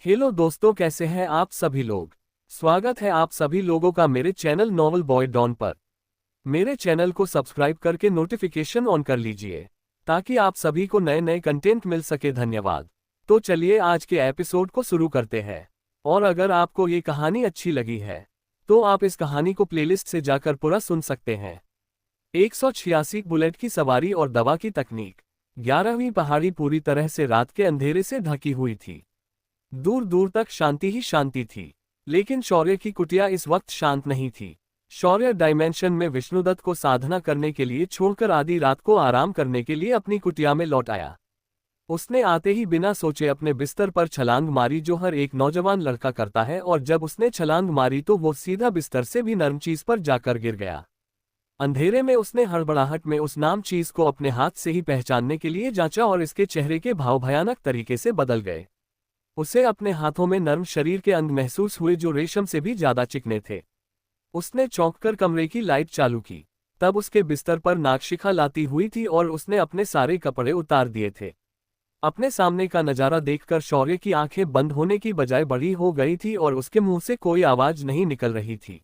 Hello दोस्तों, कैसे हैं आप सभी लोग। स्वागत है आप सभी लोगों का मेरे चैनल नॉवल बॉय डॉन पर। मेरे चैनल को सब्सक्राइब करके नोटिफिकेशन ऑन कर लीजिए ताकि आप सभी को नए नए कंटेंट मिल सके। धन्यवाद। तो चलिए आज के एपिसोड को शुरू करते हैं। और अगर आपको ये कहानी अच्छी लगी है तो आप इस कहानी को प्लेलिस्ट से जाकर पूरा सुन सकते हैं। 186 बुलेट की सवारी और दवा की तकनीक। 11वीं पहाड़ी पूरी तरह से रात के अंधेरे से ढकी हुई थी। दूर दूर तक शांति ही शांति थी, लेकिन शौर्य की कुटिया इस वक्त शांत नहीं थी। शौर्य डायमेंशन में विष्णुदत्त को साधना करने के लिए छोड़कर आधी रात को आराम करने के लिए अपनी कुटिया में लौट आया। उसने आते ही बिना सोचे अपने बिस्तर पर छलांग मारी, जो हर एक नौजवान लड़का करता है, और जब उसने छलांग मारी तो वो सीधा बिस्तर से भी नरम चीज पर जाकर गिर गया। अंधेरे में उसने हड़बड़ाहट में उस नाम चीज को अपने हाथ से ही पहचानने के लिए जांचा और इसके चेहरे के भाव भयानक तरीके से बदल गए। उसे अपने हाथों में नर्म शरीर के अंग महसूस हुए जो रेशम से भी ज्यादा चिकने थे। उसने चौंककर कमरे की लाइट चालू की। तब उसके बिस्तर पर नागशिखा लाती हुई थी और उसने अपने सारे कपड़े उतार दिए थे। अपने सामने का नजारा देखकर शौर्य की आंखें बंद होने की बजाय बड़ी हो गई थी और उसके मुंह से कोई आवाज नहीं निकल रही थी।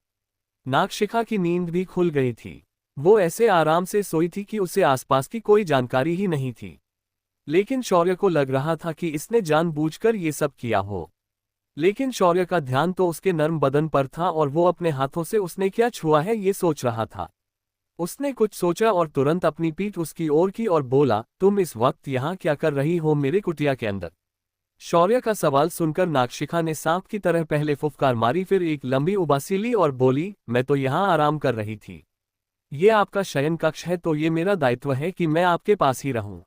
नागशिखा की नींद भी खुल गई थी। वो ऐसे आराम से सोई थी कि उसे आसपास की कोई जानकारी ही नहीं थी। लेकिन शौर्य को लग रहा था कि इसने जानबूझकर ये सब किया हो। लेकिन शौर्य का ध्यान तो उसके नर्म बदन पर था और वो अपने हाथों से उसने क्या छुआ है ये सोच रहा था। उसने कुछ सोचा और तुरंत अपनी पीठ उसकी ओर की और बोला, तुम इस वक्त यहाँ क्या कर रही हो मेरे कुटिया के अंदर। शौर्य का सवाल सुनकर नागशिखा ने सांप की तरह पहले फुफकार मारी, फिर एक लंबी उबासी ली और बोली, मैं तो यहाँ आराम कर रही थी। ये आपका शयन कक्ष है तो ये मेरा दायित्व है कि मैं आपके पास ही रहूं।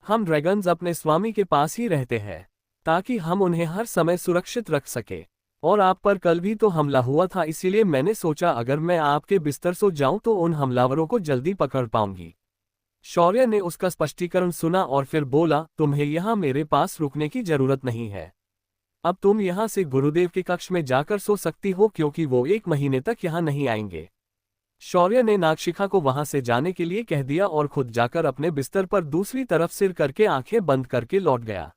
हम ड्रैगन्स अपने स्वामी के पास ही रहते हैं ताकि हम उन्हें हर समय सुरक्षित रख सके। और आप पर कल भी तो हमला हुआ था, इसीलिए मैंने सोचा अगर मैं आपके बिस्तर सो जाऊं तो उन हमलावरों को जल्दी पकड़ पाऊंगी। शौर्य ने उसका स्पष्टीकरण सुना और फिर बोला, तुम्हें यहाँ मेरे पास रुकने की जरूरत नहीं है। अब तुम यहाँ से गुरुदेव के कक्ष में जाकर सो सकती हो क्योंकि वो 1 महीने तक यहाँ नहीं आएंगे। शौर्य ने नागशिखा को वहां से जाने के लिए कह दिया और खुद जाकर अपने बिस्तर पर दूसरी तरफ सिर करके आंखें बंद करके लौट गया।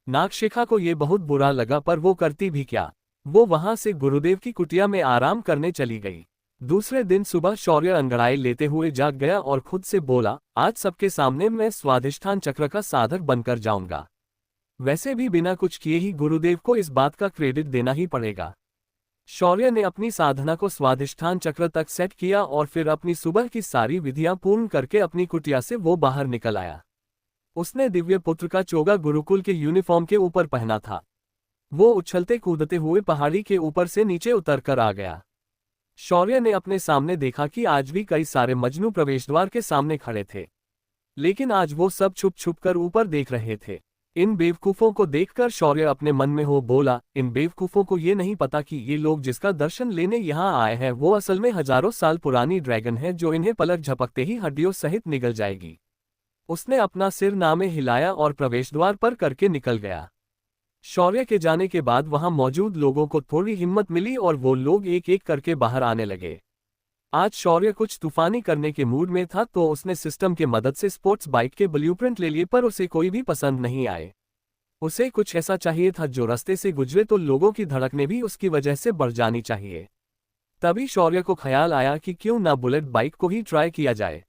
नागशिखा को ये बहुत बुरा लगा, पर वो करती भी क्या। वो वहां से गुरुदेव की कुटिया में आराम करने चली गई। दूसरे दिन सुबह शौर्य अंगड़ाई लेते हुए जाग गया और खुद से बोला, आज सबके सामने मैं स्वाधिष्ठान चक्र का साधक बनकर जाऊंगा। वैसे भी बिना कुछ किए ही गुरुदेव को इस बात का क्रेडिट देना ही पड़ेगा। शौर्य ने अपनी साधना को स्वाधिष्ठान चक्र तक सेट किया और फिर अपनी सुबह की सारी विधियां पूर्ण करके अपनी कुटिया से वो बाहर निकल आया। उसने दिव्य पुत्र का चोगा गुरुकुल के यूनिफॉर्म के ऊपर पहना था। वो उछलते कूदते हुए पहाड़ी के ऊपर से नीचे उतर कर आ गया। शौर्य ने अपने सामने देखा कि आज भी कई सारे मजनू प्रवेश द्वार के सामने खड़े थे, लेकिन आज वो सब छुप छुप कर ऊपर देख रहे थे। इन बेवकूफों को देखकर शौर्य अपने मन में हो बोला, इन बेवकूफों को ये नहीं पता कि ये लोग जिसका दर्शन लेने यहाँ आए हैं वो असल में हजारों साल पुरानी ड्रैगन है जो इन्हें पलक झपकते ही हड्डियों सहित निगल जाएगी। उसने अपना सिर नामे हिलाया और प्रवेश द्वार पर करके निकल गया। शौर्य के जाने के बाद वहां मौजूद लोगों को थोड़ी हिम्मत मिली और वो लोग एक एक करके बाहर आने लगे। आज शौर्य कुछ तूफानी करने के मूड में था तो उसने सिस्टम के मदद से स्पोर्ट्स बाइक के ब्लूप्रिंट ले लिए, पर उसे कोई भी पसंद नहीं आए। उसे कुछ ऐसा चाहिए था जो रास्ते से गुजरे तो लोगों की धड़कनें भी उसकी वजह से बढ़ जानी चाहिए। तभी शौर्य को ख्याल आया कि क्यों ना बुलेट बाइक को ही ट्राई किया जाए।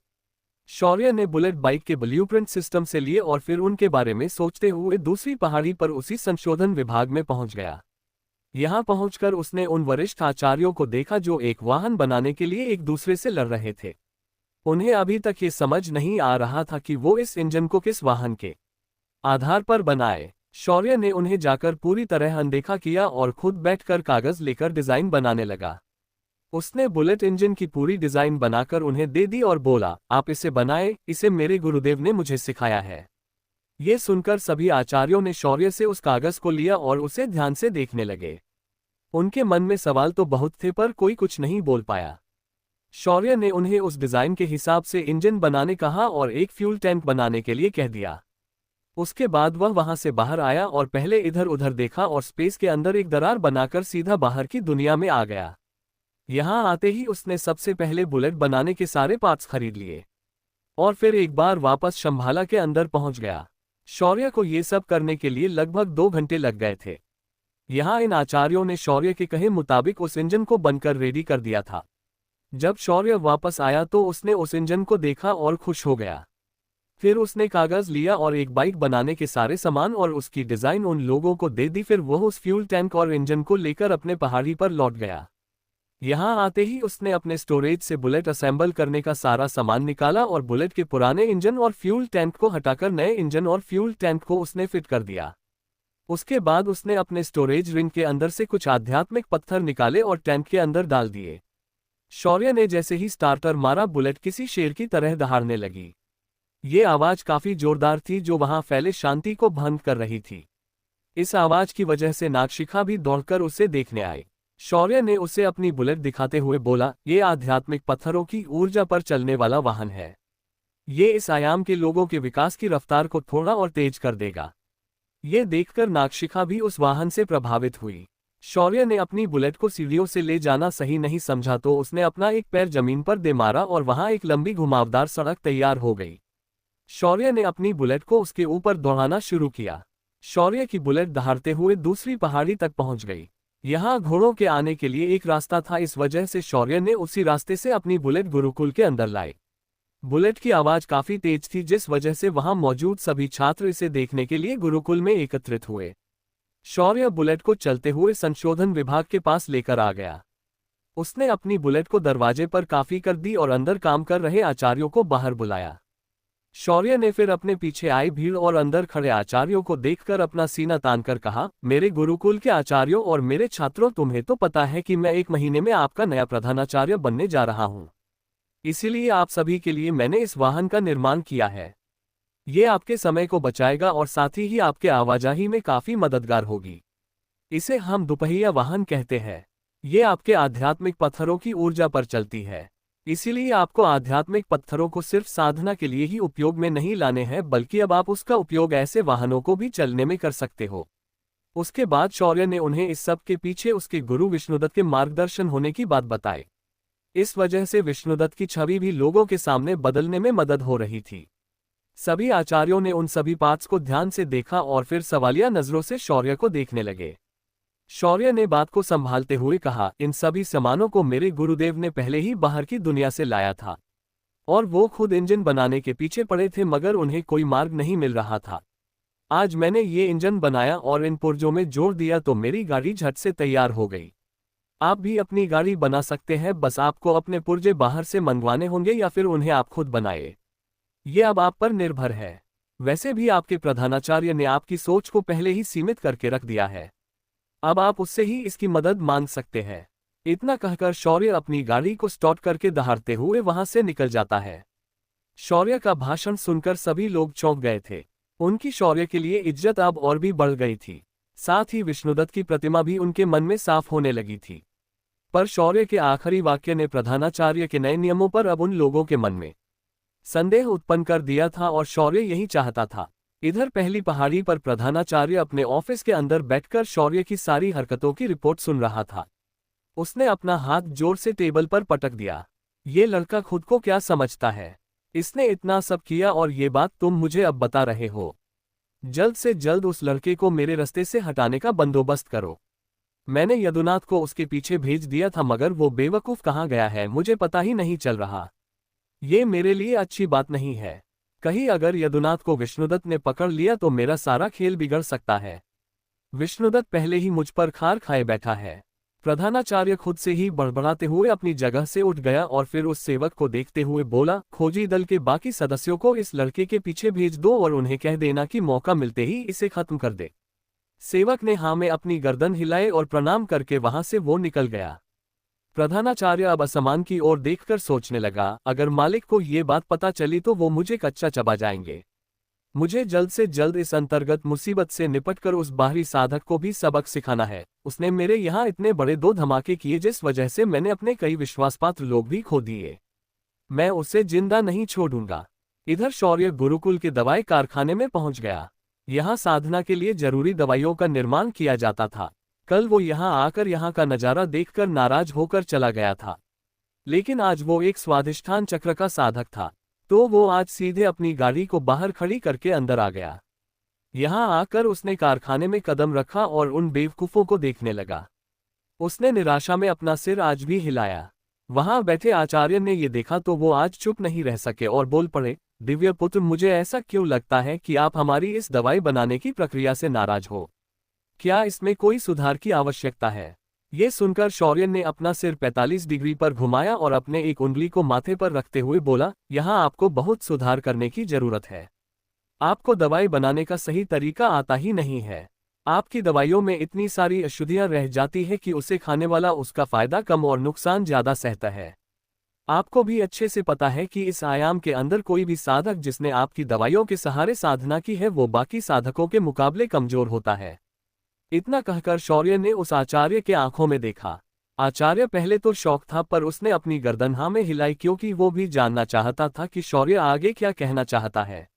शौर्य ने बुलेट बाइक के ब्लूप्रिंट सिस्टम से लिए और फिर उनके बारे में सोचते हुए दूसरी पहाड़ी पर उसी संशोधन विभाग में पहुंच गया। यहाँ पहुंचकर उसने उन वरिष्ठ आचार्यों को देखा जो एक वाहन बनाने के लिए एक दूसरे से लड़ रहे थे। उन्हें अभी तक ये समझ नहीं आ रहा था कि वो इस इंजन को किस वाहन के आधार पर बनाए। शौर्य ने उन्हें जाकर पूरी तरह अनदेखा किया और खुद बैठकर कागज लेकर डिजाइन बनाने लगा। उसने बुलेट इंजन की पूरी डिजाइन बनाकर उन्हें दे दी और बोला, आप इसे बनाए, इसे मेरे गुरुदेव ने मुझे सिखाया है। ये सुनकर सभी आचार्यों ने शौर्य से उस कागज को लिया और उसे ध्यान से देखने लगे। उनके मन में सवाल तो बहुत थे पर कोई कुछ नहीं बोल पाया। शौर्य ने उन्हें उस डिजाइन के हिसाब से इंजन बनाने कहा और एक फ्यूल टैंक बनाने के लिए कह दिया। उसके बाद वह वहां से बाहर आया और पहले इधर उधर देखा और स्पेस के अंदर एक दरार बनाकर सीधा बाहर की दुनिया में आ गया। यहां आते ही उसने सबसे पहले बुलेट बनाने के सारे पार्ट्स खरीद लिए और फिर एक बार वापस शंभाला के अंदर पहुंच गया। शौर्य को ये सब करने के लिए लगभग 2 घंटे लग गए थे। यहाँ इन आचार्यों ने शौर्य के कहे मुताबिक उस इंजन को बनकर रेडी कर दिया था। जब शौर्य वापस आया तो उसने उस इंजन को देखा और खुश हो गया। फिर उसने कागज लिया और एक बाइक बनाने के सारे सामान और उसकी डिजाइन उन लोगों को दे दी। फिर वह उस फ्यूल टैंक और इंजन को लेकर अपने पहाड़ी पर लौट गया। यहाँ आते ही उसने अपने स्टोरेज से बुलेट असेंबल करने का सारा सामान निकाला और बुलेट के पुराने इंजन और फ्यूल टैंक को हटाकर नए इंजन और फ्यूल टैंक को उसने फिट कर दिया। उसके बाद उसने अपने स्टोरेज रिंग के अंदर से कुछ आध्यात्मिक पत्थर निकाले और टैंक के अंदर डाल दिए। शौर्य ने जैसे ही स्टार्टर मारा, बुलेट किसी शेर की तरह दहाड़ने लगी। ये आवाज काफी जोरदार थी जो वहां फैले शांति को भंग कर रही थी। इस आवाज की वजह से नागशिखा भी दौड़कर उसे देखने आई। शौर्य ने उसे अपनी बुलेट दिखाते हुए बोला, ये आध्यात्मिक पत्थरों की ऊर्जा पर चलने वाला वाहन है। ये इस आयाम के लोगों के विकास की रफ्तार को थोड़ा और तेज कर देगा। ये देखकर नागशिखा भी उस वाहन से प्रभावित हुई। शौर्य ने अपनी बुलेट को सीढ़ियों से ले जाना सही नहीं समझा तो उसने अपना एक पैर जमीन पर दे मारा और वहां एक लंबी घुमावदार सड़क तैयार हो गई। शौर्य ने अपनी बुलेट को उसके ऊपर दौड़ाना शुरू किया। शौर्य की बुलेट दहाड़ते हुए दूसरी पहाड़ी तक पहुंच गई। यहाँ घोड़ों के आने के लिए एक रास्ता था, इस वजह से शौर्य ने उसी रास्ते से अपनी बुलेट गुरुकुल के अंदर लाई। बुलेट की आवाज काफी तेज थी जिस वजह से वहां मौजूद सभी छात्र इसे देखने के लिए गुरुकुल में एकत्रित हुए। शौर्य बुलेट को चलते हुए संशोधन विभाग के पास लेकर आ गया। उसने अपनी बुलेट को दरवाजे पर काफी कर दी और अंदर काम कर रहे आचार्यों को बाहर बुलाया। शौर्य ने फिर अपने पीछे आई भीड़ और अंदर खड़े आचार्यों को देखकर अपना सीना तानकर कहा, मेरे गुरुकुल के आचार्यों और मेरे छात्रों, तुम्हें तो पता है कि मैं 1 महीने में आपका नया प्रधानाचार्य बनने जा रहा हूं। इसीलिए आप सभी के लिए मैंने इस वाहन का निर्माण किया है। ये आपके समय को बचाएगा और साथ ही आपके आवाजाही में काफी मददगार होगी। इसे हम दुपहिया वाहन कहते हैं। ये आपके आध्यात्मिक पत्थरों की ऊर्जा पर चलती है। इसीलिए आपको आध्यात्मिक पत्थरों को सिर्फ साधना के लिए ही उपयोग में नहीं लाने हैं, बल्कि अब आप उसका उपयोग ऐसे वाहनों को भी चलने में कर सकते हो। उसके बाद शौर्य ने उन्हें इस सब के पीछे उसके गुरु विष्णुदत्त के मार्गदर्शन होने की बात बताई। इस वजह से विष्णुदत्त की छवि भी लोगों के सामने बदलने में मदद हो रही थी। सभी आचार्यों ने उन सभी पार्ट्स को ध्यान से देखा और फिर सवालिया नजरों से शौर्य को देखने लगे। शौर्य ने बात को संभालते हुए कहा, इन सभी सामानों को मेरे गुरुदेव ने पहले ही बाहर की दुनिया से लाया था और वो खुद इंजन बनाने के पीछे पड़े थे, मगर उन्हें कोई मार्ग नहीं मिल रहा था। आज मैंने ये इंजन बनाया और इन पुर्जों में जोड़ दिया तो मेरी गाड़ी झट से तैयार हो गई। आप भी अपनी गाड़ी बना सकते हैं, बस आपको अपने पुर्जे बाहर से मंगवाने होंगे या फिर उन्हें आप खुद बनाए। ये अब आप पर निर्भर है। वैसे भी आपके प्रधानाचार्य ने आपकी सोच को पहले ही सीमित करके रख दिया है। अब आप उससे ही इसकी मदद मांग सकते हैं। इतना कहकर शौर्य अपनी गाड़ी को स्टार्ट करके दहाड़ते हुए वहां से निकल जाता है। शौर्य का भाषण सुनकर सभी लोग चौंक गए थे। उनकी शौर्य के लिए इज्जत अब और भी बढ़ गई थी। साथ ही विष्णुदत्त की प्रतिमा भी उनके मन में साफ होने लगी थी। पर शौर्य के आखिरी वाक्य ने प्रधानाचार्य के नए नियमों पर अब उन लोगों के मन में संदेह उत्पन्न कर दिया था और शौर्य यही चाहता था। इधर पहली पहाड़ी पर प्रधानाचार्य अपने ऑफिस के अंदर बैठकर शौर्य की सारी हरकतों की रिपोर्ट सुन रहा था। उसने अपना हाथ जोर से टेबल पर पटक दिया। ये लड़का खुद को क्या समझता है? इसने इतना सब किया और ये बात तुम मुझे अब बता रहे हो? जल्द से जल्द उस लड़के को मेरे रास्ते से हटाने का बंदोबस्त करो। मैंने यदुनाथ को उसके पीछे भेज दिया था, मगर वो बेवकूफ कहाँ गया है मुझे पता ही नहीं चल रहा। ये मेरे लिए अच्छी बात नहीं है। कहीं अगर यदुनाथ को विष्णुदत्त ने पकड़ लिया तो मेरा सारा खेल बिगड़ सकता है। विष्णुदत्त पहले ही मुझ पर खार खाए बैठा है। प्रधानाचार्य खुद से ही बड़बड़ाते हुए अपनी जगह से उठ गया और फिर उस सेवक को देखते हुए बोला, खोजी दल के बाकी सदस्यों को इस लड़के के पीछे भेज दो और उन्हें कह देना कि मौका मिलते ही इसे खत्म कर दे। सेवक ने हाँ में अपनी गर्दन हिलाए और प्रणाम करके वहां से वो निकल गया। प्रधानाचार्य अब आसमान की ओर देखकर सोचने लगा, अगर मालिक को ये बात पता चली तो वो मुझे कच्चा चबा जाएंगे। मुझे जल्द से जल्द इस अंतर्गत मुसीबत से निपटकर उस बाहरी साधक को भी सबक सिखाना है। उसने मेरे यहाँ इतने बड़े 2 धमाके किए जिस वजह से मैंने अपने कई विश्वासपात्र लोग भी खो दिए। मैं उसे जिंदा नहीं छोड़ूंगा। इधर शौर्य गुरुकुल के दवाई कारखाने में पहुंच गया। यहाँ साधना के लिए जरूरी दवाइयों का निर्माण किया जाता था। कल वो यहाँ आकर यहाँ का नज़ारा देखकर नाराज होकर चला गया था, लेकिन आज वो एक स्वाधिष्ठान चक्र का साधक था, तो वो आज सीधे अपनी गाड़ी को बाहर खड़ी करके अंदर आ गया। यहाँ आकर उसने कारखाने में कदम रखा और उन बेवकूफों को देखने लगा। उसने निराशा में अपना सिर आज भी हिलाया। वहां बैठे आचार्य ने ये देखा तो वो आज चुप नहीं रह सके और बोल पड़े, दिव्य पुत्र, मुझे ऐसा क्यों लगता है कि आप हमारी इस दवाई बनाने की प्रक्रिया से नाराज हो। क्या इसमें कोई सुधार की आवश्यकता है? ये सुनकर शौर्य ने अपना सिर 45 डिग्री पर घुमाया और अपने एक उंगली को माथे पर रखते हुए बोला, यहाँ आपको बहुत सुधार करने की जरूरत है। आपको दवाई बनाने का सही तरीका आता ही नहीं है। आपकी दवाइयों में इतनी सारी अशुद्धियां रह जाती है कि उसे खाने वाला उसका फायदा कम और नुकसान ज्यादा सहता है। आपको भी अच्छे से पता है कि इस आयाम के अंदर कोई भी साधक जिसने आपकी दवाइयों के सहारे साधना की है वो बाकी साधकों के मुकाबले कमजोर होता है। इतना कहकर शौर्य ने उस आचार्य के आंखों में देखा। आचार्य पहले तो शौक था पर उसने अपनी गर्दन हाँ में हिलाई क्योंकि वो भी जानना चाहता था कि शौर्य आगे क्या कहना चाहता है।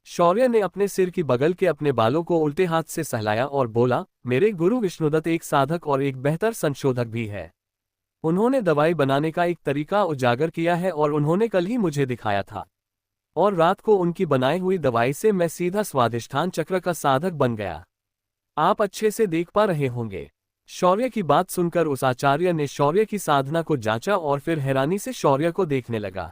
शौर्य ने अपने सिर की बगल के अपने बालों को उल्टे हाथ से सहलाया और बोला, मेरे गुरु विष्णुदत्त एक साधक और एक बेहतर संशोधक भी है। उन्होंने दवाई बनाने का एक तरीका उजागर किया है और उन्होंने कल ही मुझे दिखाया था। और रात को उनकी बनाई हुई दवाई से मैं सीधा स्वादिष्ठान चक्र का साधक बन गया। आप अच्छे से देख पा रहे होंगे। शौर्य की बात सुनकर उस आचार्य ने शौर्य की साधना को जांचा और फिर हैरानी से शौर्य को देखने लगा।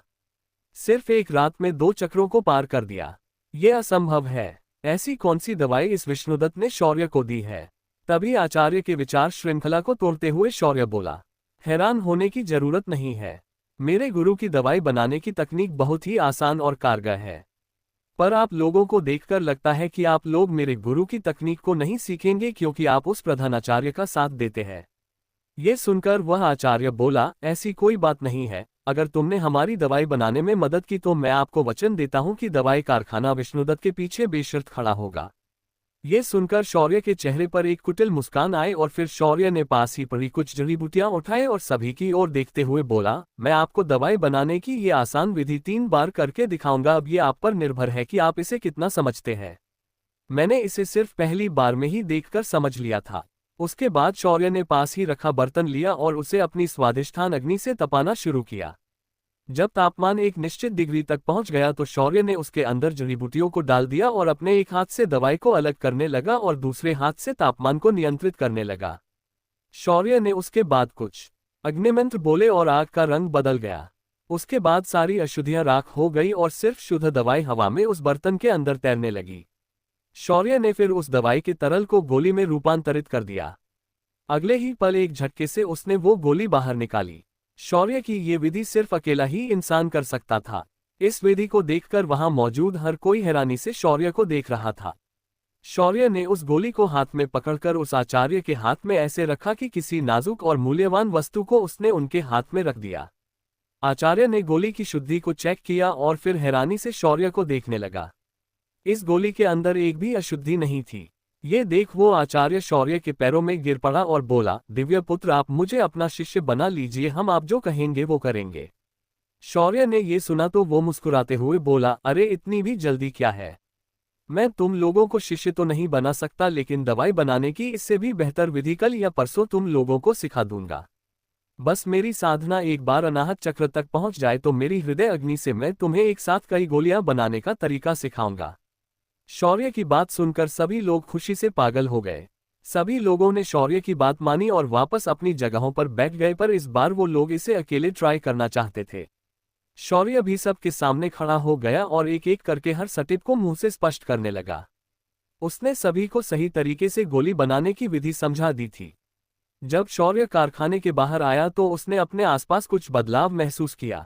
सिर्फ एक रात में 2 चक्रों को पार कर दिया। ये असंभव है। ऐसी कौन सी दवाई इस विष्णुदत्त ने शौर्य को दी है? तभी आचार्य के विचार श्रृंखला को तोड़ते हुए शौर्य बोला, हैरान होने की जरूरत नहीं है। मेरे गुरु की दवाई बनाने की तकनीक बहुत ही आसान और कारगर है। पर आप लोगों को देखकर लगता है कि आप लोग मेरे गुरु की तकनीक को नहीं सीखेंगे क्योंकि आप उस प्रधानाचार्य का साथ देते हैं। ये सुनकर वह आचार्य बोला, ऐसी कोई बात नहीं है। अगर तुमने हमारी दवाई बनाने में मदद की तो मैं आपको वचन देता हूं कि दवाई कारखाना विष्णुदत्त के पीछे बेशर्त खड़ा होगा। ये सुनकर शौर्य के चेहरे पर एक कुटिल मुस्कान आई और फिर शौर्य ने पास ही पड़ी कुछ जड़ी बूटियां उठाए और सभी की ओर देखते हुए बोला, मैं आपको दवाई बनाने की ये आसान विधि 3 बार करके दिखाऊंगा। अब ये आप पर निर्भर है कि आप इसे कितना समझते हैं। मैंने इसे सिर्फ पहली बार में ही देखकर समझ लिया था। उसके बाद शौर्य ने पास ही रखा बर्तन लिया और उसे अपनी स्वादिष्ठान अग्नि से तपाना शुरू किया। जब तापमान एक निश्चित डिग्री तक पहुंच गया तो शौर्य ने उसके अंदर जड़ी बूटियों को डाल दिया और अपने एक हाथ से दवाई को अलग करने लगा और दूसरे हाथ से तापमान को नियंत्रित करने लगा। शौर्य ने उसके बाद कुछ अग्निमंत्र बोले और आग का रंग बदल गया। उसके बाद सारी अशुद्धियां राख हो गई और सिर्फ शुद्ध दवाई हवा में उस बर्तन के अंदर तैरने लगी। शौर्य ने फिर उस दवाई के तरल को गोली में रूपांतरित कर दिया। अगले ही पल एक झटके से उसने वो गोली बाहर निकाली। शौर्य की ये विधि सिर्फ अकेला ही इंसान कर सकता था। इस विधि को देखकर वहां मौजूद हर कोई हैरानी से शौर्य को देख रहा था। शौर्य ने उस गोली को हाथ में पकड़कर उस आचार्य के हाथ में ऐसे रखा कि किसी नाजुक और मूल्यवान वस्तु को उसने उनके हाथ में रख दिया। आचार्य ने गोली की शुद्धि को चेक किया और फिर हैरानी से शौर्य को देखने लगा। इस गोली के अंदर एक भी अशुद्धि नहीं थी। ये देख वो आचार्य शौर्य के पैरों में गिर पड़ा और बोला, दिव्य पुत्र, आप मुझे अपना शिष्य बना लीजिए, हम आप जो कहेंगे वो करेंगे। शौर्य ने ये सुना तो वो मुस्कुराते हुए बोला, अरे इतनी भी जल्दी क्या है? मैं तुम लोगों को शिष्य तो नहीं बना सकता लेकिन दवाई बनाने की इससे भी बेहतर विधि कल या परसों तुम लोगों को सिखा दूंगा। बस मेरी साधना एक बार अनाहत चक्र तक पहुंच जाए तो मेरी हृदय अग्नि से मैं तुम्हें एक साथ कई गोलियां बनाने का तरीका सिखाऊंगा। शौर्य की बात सुनकर सभी लोग खुशी से पागल हो गए। सभी लोगों ने शौर्य की बात मानी और वापस अपनी जगहों पर बैठ गए, पर इस बार वो लोग इसे अकेले ट्राई करना चाहते थे। शौर्य भी सबके सामने खड़ा हो गया और एक एक करके हर स्टेप को मुंह से स्पष्ट करने लगा। उसने सभी को सही तरीके से गोली बनाने की विधि समझा दी थी। जब शौर्य कारखाने के बाहर आया तो उसने अपने आसपास कुछ बदलाव महसूस किया।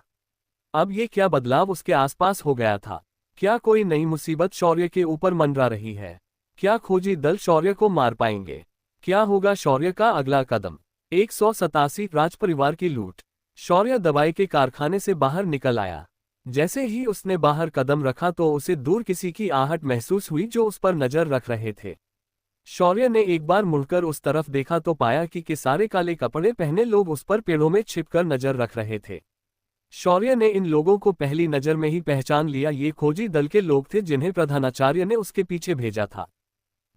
अब ये क्या बदलाव उसके आसपास हो गया था? क्या कोई नई मुसीबत शौर्य के ऊपर मंडरा रही है? क्या खोजी दल शौर्य को मार पाएंगे? क्या होगा शौर्य का अगला कदम? 187 राजपरिवार की लूट। शौर्य दवाई के कारखाने से बाहर निकल आया। जैसे ही उसने बाहर कदम रखा तो उसे दूर किसी की आहट महसूस हुई जो उस पर नजर रख रहे थे। शौर्य ने एक बार मुड़कर उस तरफ देखा तो पाया कि सारे काले कपड़े पहने लोग उस पर पेड़ों में छिपकर नजर रख रहे थे। शौर्य ने इन लोगों को पहली नजर में ही पहचान लिया। ये खोजी दल के लोग थे जिन्हें प्रधानाचार्य ने उसके पीछे भेजा था।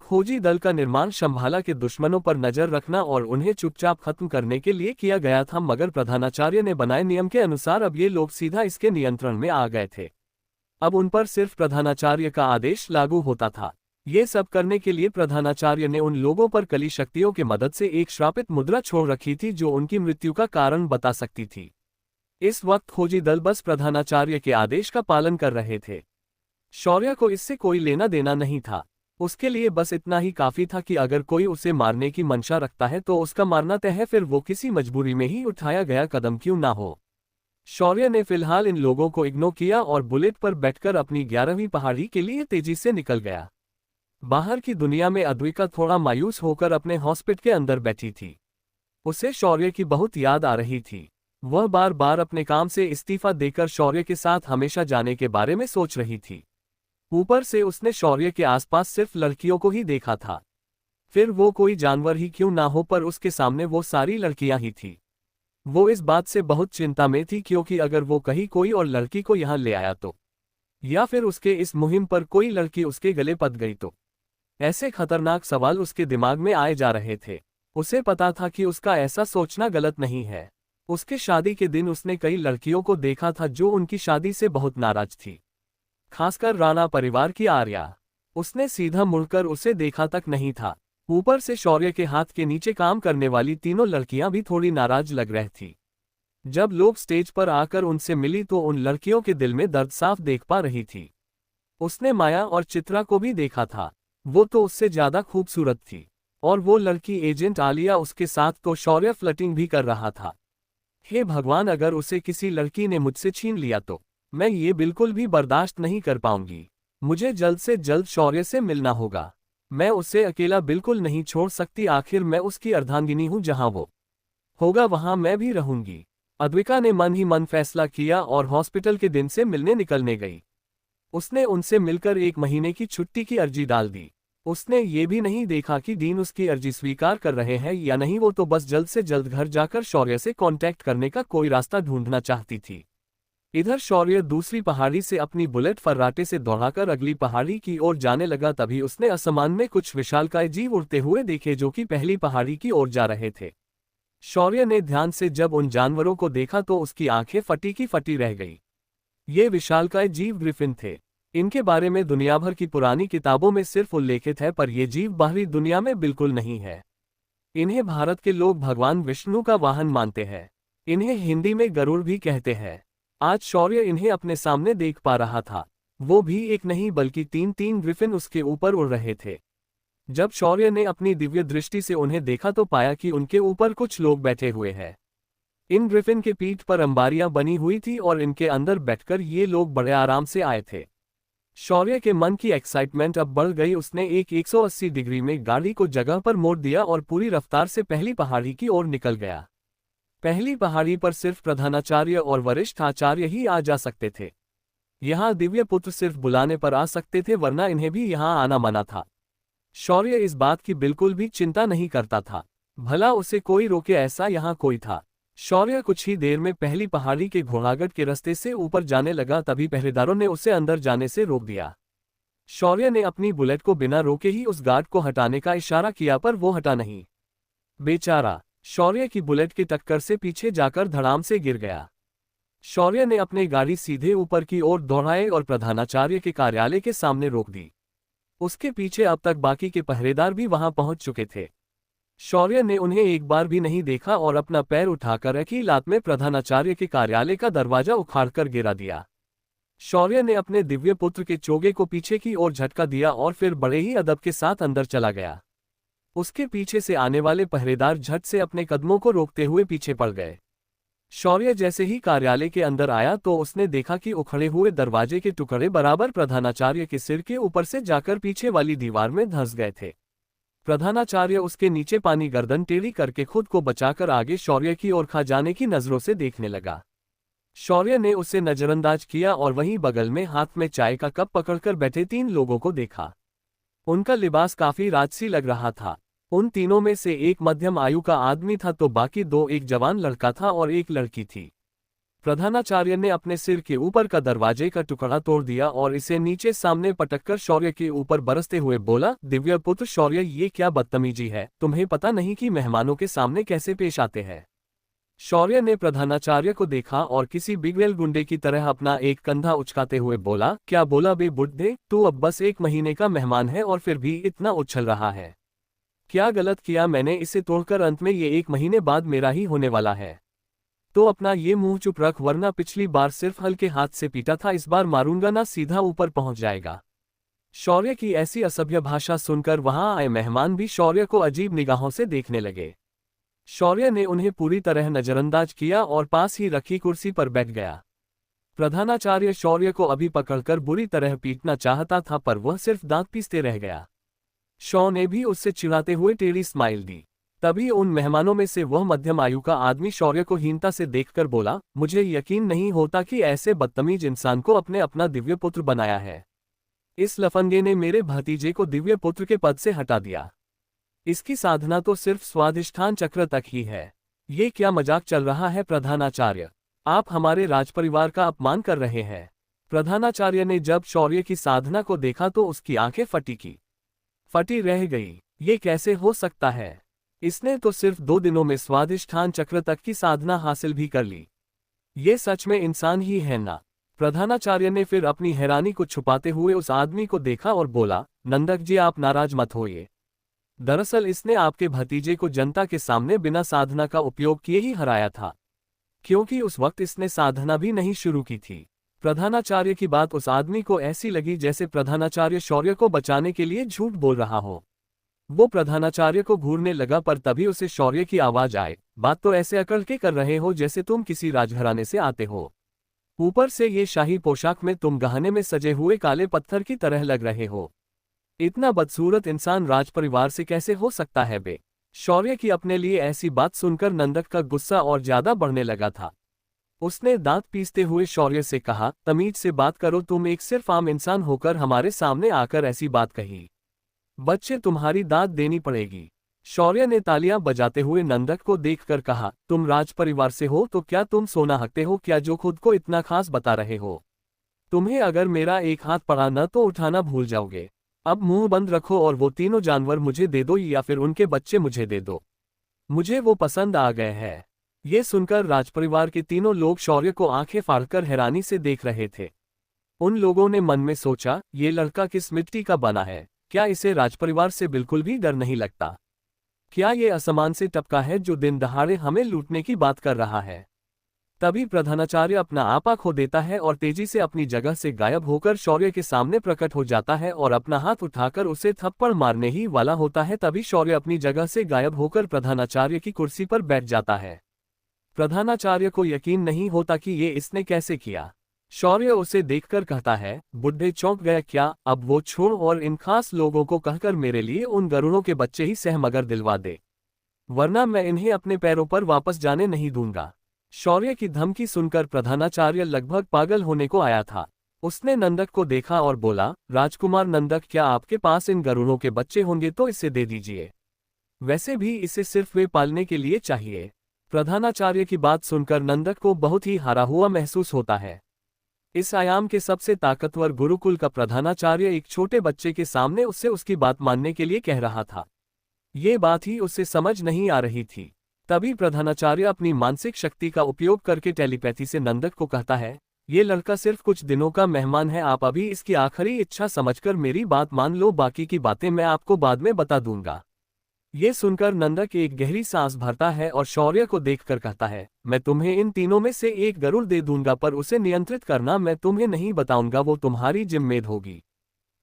खोजी दल का निर्माण शंभाला के दुश्मनों पर नजर रखना और उन्हें चुपचाप खत्म करने के लिए किया गया था, मगर प्रधानाचार्य ने बनाए नियम के अनुसार अब ये लोग सीधा इसके नियंत्रण में आ गए थे। अब उन पर सिर्फ प्रधानाचार्य का आदेश लागू होता था। ये सब करने के लिए प्रधानाचार्य ने उन लोगों पर कली शक्तियों के मदद से एक श्रापित मुद्रा छोड़ रखी थी जो उनकी मृत्यु का कारण बता सकती थी। इस वक्त खोजी दल बस प्रधानाचार्य के आदेश का पालन कर रहे थे। शौर्य को इससे कोई लेना देना नहीं था। उसके लिए बस इतना ही काफी था कि अगर कोई उसे मारने की मंशा रखता है तो उसका मारना तय है, फिर वो किसी मजबूरी में ही उठाया गया कदम क्यों ना हो। शौर्य ने फिलहाल इन लोगों को इग्नोर किया और बुलेट पर बैठकर अपनी 11वीं पहाड़ी के लिए तेजी से निकल गया। बाहर की दुनिया में अद्विका थोड़ा मायूस होकर अपने हॉस्पिटल के अंदर बैठी थी। उसे शौर्य की बहुत याद आ रही थी। वह बार बार अपने काम से इस्तीफा देकर शौर्य के साथ हमेशा जाने के बारे में सोच रही थी। ऊपर से उसने शौर्य के आसपास सिर्फ लड़कियों को ही देखा था। फिर वो कोई जानवर ही क्यों ना हो, पर उसके सामने वो सारी लड़कियां ही थी। वो इस बात से बहुत चिंता में थी क्योंकि अगर वो कहीं कोई और लड़की को यहाँ ले आया तो, या फिर उसके इस मुहिम पर कोई लड़की उसके गले पड़ गई तो। ऐसे खतरनाक सवाल उसके दिमाग में आए जा रहे थे। उसे पता था कि उसका ऐसा सोचना गलत नहीं है। उसके शादी के दिन उसने कई लड़कियों को देखा था जो उनकी शादी से बहुत नाराज थी, खासकर राणा परिवार की आर्या। उसने सीधा मुड़कर उसे देखा तक नहीं था। ऊपर से शौर्य के हाथ के नीचे काम करने वाली तीनों लड़कियां भी थोड़ी नाराज लग रही थी। जब लोग स्टेज पर आकर उनसे मिली तो उन लड़कियों के दिल में दर्द साफ देख पा रही थी। उसने माया और चित्रा को भी देखा था। वो तो उससे ज्यादा खूबसूरत थी। और वो लड़की एजेंट आलिया, उसके साथ तो शौर्य फ्लर्टिंग भी कर रहा था। हे भगवान, अगर उसे किसी लड़की ने मुझसे छीन लिया तो मैं ये बिल्कुल भी बर्दाश्त नहीं कर पाऊंगी। मुझे जल्द से जल्द शौर्य से मिलना होगा। मैं उसे अकेला बिल्कुल नहीं छोड़ सकती। आखिर मैं उसकी अर्धांगिनी हूं, जहां वो होगा वहां मैं भी रहूंगी। अद्विका ने मन ही मन फैसला किया और हॉस्पिटल के दिन से मिलने निकलने गई। उसने उनसे मिलकर 1 महीने की छुट्टी की अर्जी डाल दी। उसने ये भी नहीं देखा कि डीन उसकी अर्जी स्वीकार कर रहे हैं या नहीं। वो तो बस जल्द से जल्द घर जाकर शौर्य से कांटेक्ट करने का कोई रास्ता ढूंढना चाहती थी। इधर शौर्य दूसरी पहाड़ी से अपनी बुलेट फर्राटे से दौड़ाकर अगली पहाड़ी की ओर जाने लगा। तभी उसने आसमान में कुछ विशालकाय जीव उड़ते हुए देखे जो कि पहली पहाड़ी की ओर जा रहे थे। शौर्य ने ध्यान से जब उन जानवरों को देखा तो उसकी आंखें फटी की फटी रह गई। ये विशालकाय जीव ग्रिफिन थे। इनके बारे में दुनिया भर की पुरानी किताबों में सिर्फ उल्लेखित है, पर यह जीव बाहरी दुनिया में बिल्कुल नहीं है। इन्हें भारत के लोग भगवान विष्णु का वाहन मानते हैं। इन्हें हिंदी में गरुड़ भी कहते हैं। आज शौर्य इन्हें अपने सामने देख पा रहा था। वो भी एक नहीं बल्कि 3 ग्रिफिन उसके ऊपर उड़ रहे थे। जब शौर्य ने अपनी दिव्य दृष्टि से उन्हें देखा तो पाया कि उनके ऊपर कुछ लोग बैठे हुए हैं। इन ग्रिफिन के पीठ पर अंबारियां बनी हुई थी और इनके अंदर बैठकर ये लोग बड़े आराम से आए थे। शौर्य के मन की एक्साइटमेंट अब बढ़ गई। उसने एक 180 डिग्री में गाड़ी को जगह पर मोड़ दिया और पूरी रफ्तार से पहली पहाड़ी की ओर निकल गया। पहली पहाड़ी पर सिर्फ प्रधानाचार्य और वरिष्ठ आचार्य ही आ जा सकते थे। यहाँ दिव्य पुत्र सिर्फ बुलाने पर आ सकते थे, वरना इन्हें भी यहाँ आना मना था। शौर्य इस बात की बिल्कुल भी चिंता नहीं करता था। भला उसे कोई रोके, ऐसा यहाँ कोई था। शौर्य कुछ ही देर में पहली पहाड़ी के घोड़ागढ़ के रास्ते से ऊपर जाने लगा। तभी पहरेदारों ने उसे अंदर जाने से रोक दिया। शौर्य ने अपनी बुलेट को बिना रोके ही उस गार्ड को हटाने का इशारा किया, पर वो हटा नहीं। बेचारा शौर्य की बुलेट की टक्कर से पीछे जाकर धड़ाम से गिर गया। शौर्य ने अपनी गाड़ी सीधे ऊपर की ओर दौड़ाई और प्रधानाचार्य के कार्यालय के सामने रोक दी। उसके पीछे अब तक बाकी के पहरेदार भी वहां पहुंच चुके थे। शौर्य ने उन्हें एक बार भी नहीं देखा और अपना पैर उठाकर एक ही लात में प्रधानाचार्य के कार्यालय का दरवाजा उखाड़कर गिरा दिया। शौर्य ने अपने दिव्य पुत्र के चोगे को पीछे की ओर झटका दिया और फिर बड़े ही अदब के साथ अंदर चला गया। उसके पीछे से आने वाले पहरेदार झट से अपने कदमों को रोकते हुए पीछे पड़ गए। शौर्य जैसे ही कार्यालय के अंदर आया तो उसने देखा कि उखड़े हुए दरवाजे के टुकड़े बराबर प्रधानाचार्य के सिर के ऊपर से जाकर पीछे वाली दीवार में धंस गए थे। प्रधानाचार्य उसके नीचे पानी गर्दन टेढ़ी करके खुद को बचाकर आगे शौर्य की ओर खा जाने की नजरों से देखने लगा। शौर्य ने उसे नजरअंदाज किया और वहीं बगल में हाथ में चाय का कप पकड़कर बैठे 3 लोगों को देखा। उनका लिबास काफी राजसी लग रहा था। उन तीनों में से एक मध्यम आयु का आदमी था तो बाकी 2 एक जवान लड़का था और एक लड़की थी। प्रधानाचार्य ने अपने सिर के ऊपर का दरवाजे का टुकड़ा तोड़ दिया और इसे नीचे सामने पटककर शौर्य के ऊपर बरसते हुए बोला, दिव्य पुत्र शौर्य, ये क्या बदतमीजी है? तुम्हें पता नहीं कि मेहमानों के सामने कैसे पेश आते हैं? शौर्य ने प्रधानाचार्य को देखा और किसी बिगड़ेल गुंडे की तरह अपना एक कंधा उचकाते हुए बोला, क्या बोला बे बुड्ढे, तू अब बस 1 महीने का मेहमान है और फिर भी इतना उछल रहा है। क्या गलत किया मैंने इसे तोड़कर, अंत में ये 1 महीने बाद मेरा ही होने वाला है। तो अपना ये मुंह चुप रख, वरना पिछली बार सिर्फ हल्के हाथ से पीटा था, इस बार मारूंगा ना सीधा ऊपर पहुंच जाएगा। शौर्य की ऐसी असभ्य भाषा सुनकर वहां आए मेहमान भी शौर्य को अजीब निगाहों से देखने लगे। शौर्य ने उन्हें पूरी तरह नजरअंदाज किया और पास ही रखी कुर्सी पर बैठ गया। प्रधानाचार्य शौर्य को अभी पकड़कर बुरी तरह पीटना चाहता था, पर वह सिर्फ दांत पीसते रह गया। शौ ने भी उससे चिढ़ाते हुए टेढ़ी स्माइल दी। तभी उन मेहमानों में से वह मध्यम आयु का आदमी शौर्य को हीनता से देखकर बोला, मुझे यकीन नहीं होता कि ऐसे बदतमीज इंसान को अपने अपना दिव्य पुत्र बनाया है। इस लफंगे ने मेरे भतीजे को दिव्य पुत्र के पद से हटा दिया। इसकी साधना तो सिर्फ स्वाधिष्ठान चक्र तक ही है। ये क्या मजाक चल रहा है प्रधानाचार्य, आप हमारे राजपरिवार का अपमान कर रहे हैं। प्रधानाचार्य ने जब शौर्य की साधना को देखा तो उसकी आंखें फटी रह गई। ये कैसे हो सकता है, इसने तो सिर्फ 2 दिनों में स्वाधिष्ठान चक्र तक की साधना हासिल भी कर ली। ये सच में इंसान ही है ना। प्रधानाचार्य ने फिर अपनी हैरानी को छुपाते हुए उस आदमी को देखा और बोला, नंदक जी आप नाराज मत होइए। दरअसल इसने आपके भतीजे को जनता के सामने बिना साधना का उपयोग किए ही हराया था, क्योंकि उस वक्त इसने साधना भी नहीं शुरू की थी। प्रधानाचार्य की बात उस आदमी को ऐसी लगी जैसे प्रधानाचार्य शौर्य को बचाने के लिए झूठ बोल रहा हो। वो प्रधानाचार्य को घूरने लगा, पर तभी उसे शौर्य की आवाज आए, बात तो ऐसे अकड़ के कर रहे हो जैसे तुम किसी राजघराने से आते हो। ऊपर से ये शाही पोशाक में तुम गहने में सजे हुए काले पत्थर की तरह लग रहे हो। इतना बदसूरत इंसान राजपरिवार से कैसे हो सकता है बे। शौर्य की अपने लिए ऐसी बात सुनकर नंदक का गुस्सा और ज्यादा बढ़ने लगा था। उसने दांत पीसते हुए शौर्य से कहा, तमीज से बात करो, तुम एक सिर्फ आम इंसान होकर हमारे सामने आकर ऐसी बात कही। बच्चे तुम्हारी दाद देनी पड़ेगी। शौर्य ने तालियां बजाते हुए नंदक को देखकर कहा, तुम राजपरिवार से हो तो क्या तुम सोना हकते हो क्या, जो खुद को इतना खास बता रहे हो। तुम्हें अगर मेरा एक हाथ पड़ा न तो उठाना भूल जाओगे। अब मुंह बंद रखो और वो तीनों जानवर मुझे दे दो या फिर उनके बच्चे मुझे दे दो। मुझे वो पसंद आ गए हैं। ये सुनकर राजपरिवार के तीनों लोग शौर्य को आंखें फाड़कर हैरानी से देख रहे थे। उन लोगों ने मन में सोचा, ये लड़का किस मिट्टी का बना है, क्या इसे राजपरिवार से बिल्कुल भी डर नहीं लगता। क्या ये आसमान से टपका है जो दिन दहाड़े हमें लूटने की बात कर रहा है। तभी प्रधानाचार्य अपना आपा खो देता है और तेजी से अपनी जगह से गायब होकर शौर्य के सामने प्रकट हो जाता है और अपना हाथ उठाकर उसे थप्पड़ मारने ही वाला होता है। तभी शौर्य अपनी जगह से गायब होकर प्रधानाचार्य की कुर्सी पर बैठ जाता है। प्रधानाचार्य को यकीन नहीं होता कि ये इसने कैसे किया। शौर्य उसे देखकर कहता है, बुड्ढे चौंक गया क्या, अब वो छोड़ और इन खास लोगों को कहकर मेरे लिए उन गरुड़ों के बच्चे ही सहमगर दिलवा दे, वरना मैं इन्हें अपने पैरों पर वापस जाने नहीं दूंगा। शौर्य की धमकी सुनकर प्रधानाचार्य लगभग पागल होने को आया था। उसने नंदक को देखा और बोला, राजकुमार नंदक, क्या आपके पास इन गरुड़ों के बच्चे होंगे तो इसे दे दीजिए, वैसे भी इसे सिर्फ वे पालने के लिए चाहिए। प्रधानाचार्य की बात सुनकर नंदक को बहुत ही हारा हुआ महसूस होता है। इस आयाम के सबसे ताकतवर गुरुकुल का प्रधानाचार्य एक छोटे बच्चे के सामने उससे उसकी बात मानने के लिए कह रहा था। ये बात ही उसे समझ नहीं आ रही थी। तभी प्रधानाचार्य अपनी मानसिक शक्ति का उपयोग करके टेलीपैथी से नंदक को कहता है, ये लड़का सिर्फ कुछ दिनों का मेहमान है, आप अभी इसकी आखिरी इच्छा समझकर मेरी बात मान लो, बाकी की बातें मैं आपको बाद में बता दूंगा। ये सुनकर नंदक एक गहरी सांस भरता है और शौर्य को देखकर कहता है, मैं तुम्हें इन तीनों में से एक गरुड़ दे दूंगा, पर उसे नियंत्रित करना मैं तुम्हें नहीं बताऊंगा, वो तुम्हारी जिम्मेद होगी।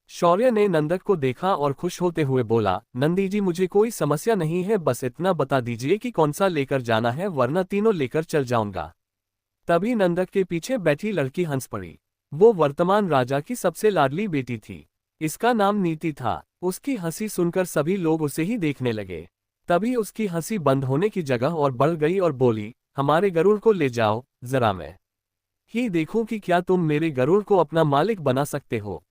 शौर्य ने नंदक को देखा और खुश होते हुए बोला, नंदी जी मुझे कोई समस्या नहीं है, बस इतना बता दीजिए कि कौन सा लेकर जाना है, वरना तीनों लेकर चल जाऊंगा। तभी नंदक के पीछे बैठी लड़की हंस पड़ी। वो वर्तमान राजा की सबसे लाडली बेटी थी। इसका नाम नीति था। उसकी हंसी सुनकर सभी लोग उसे ही देखने लगे। तभी उसकी हंसी बंद होने की जगह और बढ़ गई और बोली, हमारे गरुड़ को ले जाओ, जरा मैं ही देखूं कि क्या तुम मेरे गरुड़ को अपना मालिक बना सकते हो।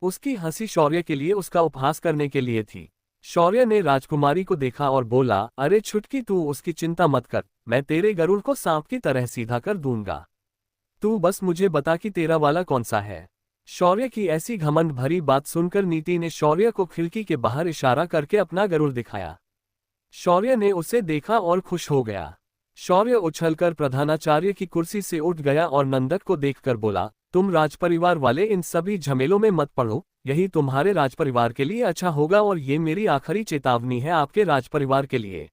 उसकी हंसी शौर्य के लिए उसका उपहास करने के लिए थी। शौर्य ने राजकुमारी को देखा और बोला, अरे छुटकी, तू उसकी चिंता मत कर, मैं तेरे गरुड़ को सांप की तरह सीधा कर दूंगा। तू बस मुझे बता कि तेरा वाला कौन सा है। शौर्य की ऐसी घमंड भरी बात सुनकर नीति ने शौर्य को खिड़की के बाहर इशारा करके अपना गरुड़ दिखाया। शौर्य ने उसे देखा और खुश हो गया। शौर्य उछलकर प्रधानाचार्य की कुर्सी से उठ गया और नंदक को देखकर बोला, तुम राजपरिवार वाले इन सभी झमेलों में मत पड़ो, यही तुम्हारे राजपरिवार के लिए अच्छा होगा और ये मेरी आखिरी चेतावनी है आपके राजपरिवार के लिए।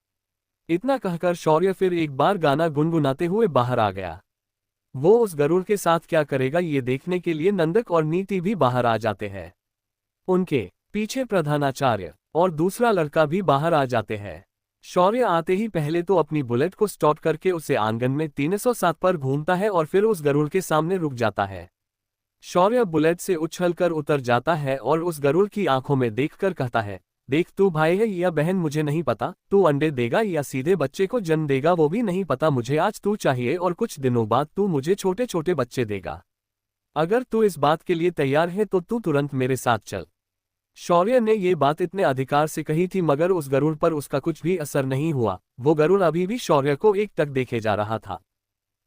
इतना कहकर शौर्य फिर एक बार गाना गुनगुनाते हुए बाहर आ गया। वो उस गरुड़ के साथ क्या करेगा ये देखने के लिए नंदक और नीति भी बाहर आ जाते हैं। उनके पीछे प्रधानाचार्य और दूसरा लड़का भी बाहर आ जाते हैं। शौर्य आते ही पहले तो अपनी बुलेट को स्टॉप करके उसे आंगन में 307 पर घूमता है और फिर उस गरुड़ के सामने रुक जाता है। शौर्य बुलेट से उछलकर उतर जाता है और उस गरुड़ की आंखों में देखकर कहता है, देख तू भाई है या बहन मुझे नहीं पता, तू अंडे देगा या सीधे बच्चे को जन्म देगा वो भी नहीं पता मुझे, आज तू चाहिए और कुछ दिनों बाद तू मुझे छोटे छोटे बच्चे देगा। अगर तू इस बात के लिए तैयार है तो तू तुरंत मेरे साथ चल। शौर्य ने ये बात इतने अधिकार से कही थी मगर उस गरुड़ पर उसका कुछ भी असर नहीं हुआ। वो गरुड़ अभी भी शौर्य को एकटक देखे जा रहा था।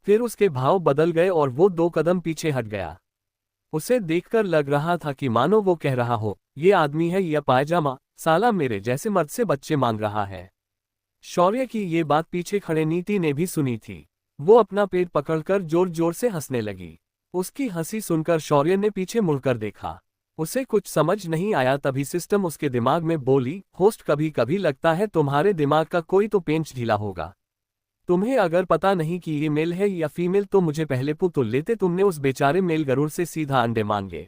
फिर उसके भाव बदल गए और वो 2 कदम पीछे हट गया। उसे देखकर लग रहा था कि मानो वो कह रहा हो, ये आदमी है या पायजामा, साला मेरे जैसे मर्द से बच्चे मांग रहा है। शौर्य की ये बात पीछे खड़े नीति ने भी सुनी थी। वो अपना पेट पकड़कर जोर जोर से हंसने लगी। उसकी हंसी सुनकर शौर्य ने पीछे मुड़कर देखा। उसे कुछ समझ नहीं आया। तभी सिस्टम उसके दिमाग में बोली, होस्ट कभी कभी लगता है तुम्हारे दिमाग का कोई तो पेंच ढीला होगा। तुम्हें अगर पता नहीं कि ये मेल है या फीमेल तो मुझे पहले पुतुल लेते, तुमने उस बेचारे मेल गरुड़ से सीधा अंडे मांगे।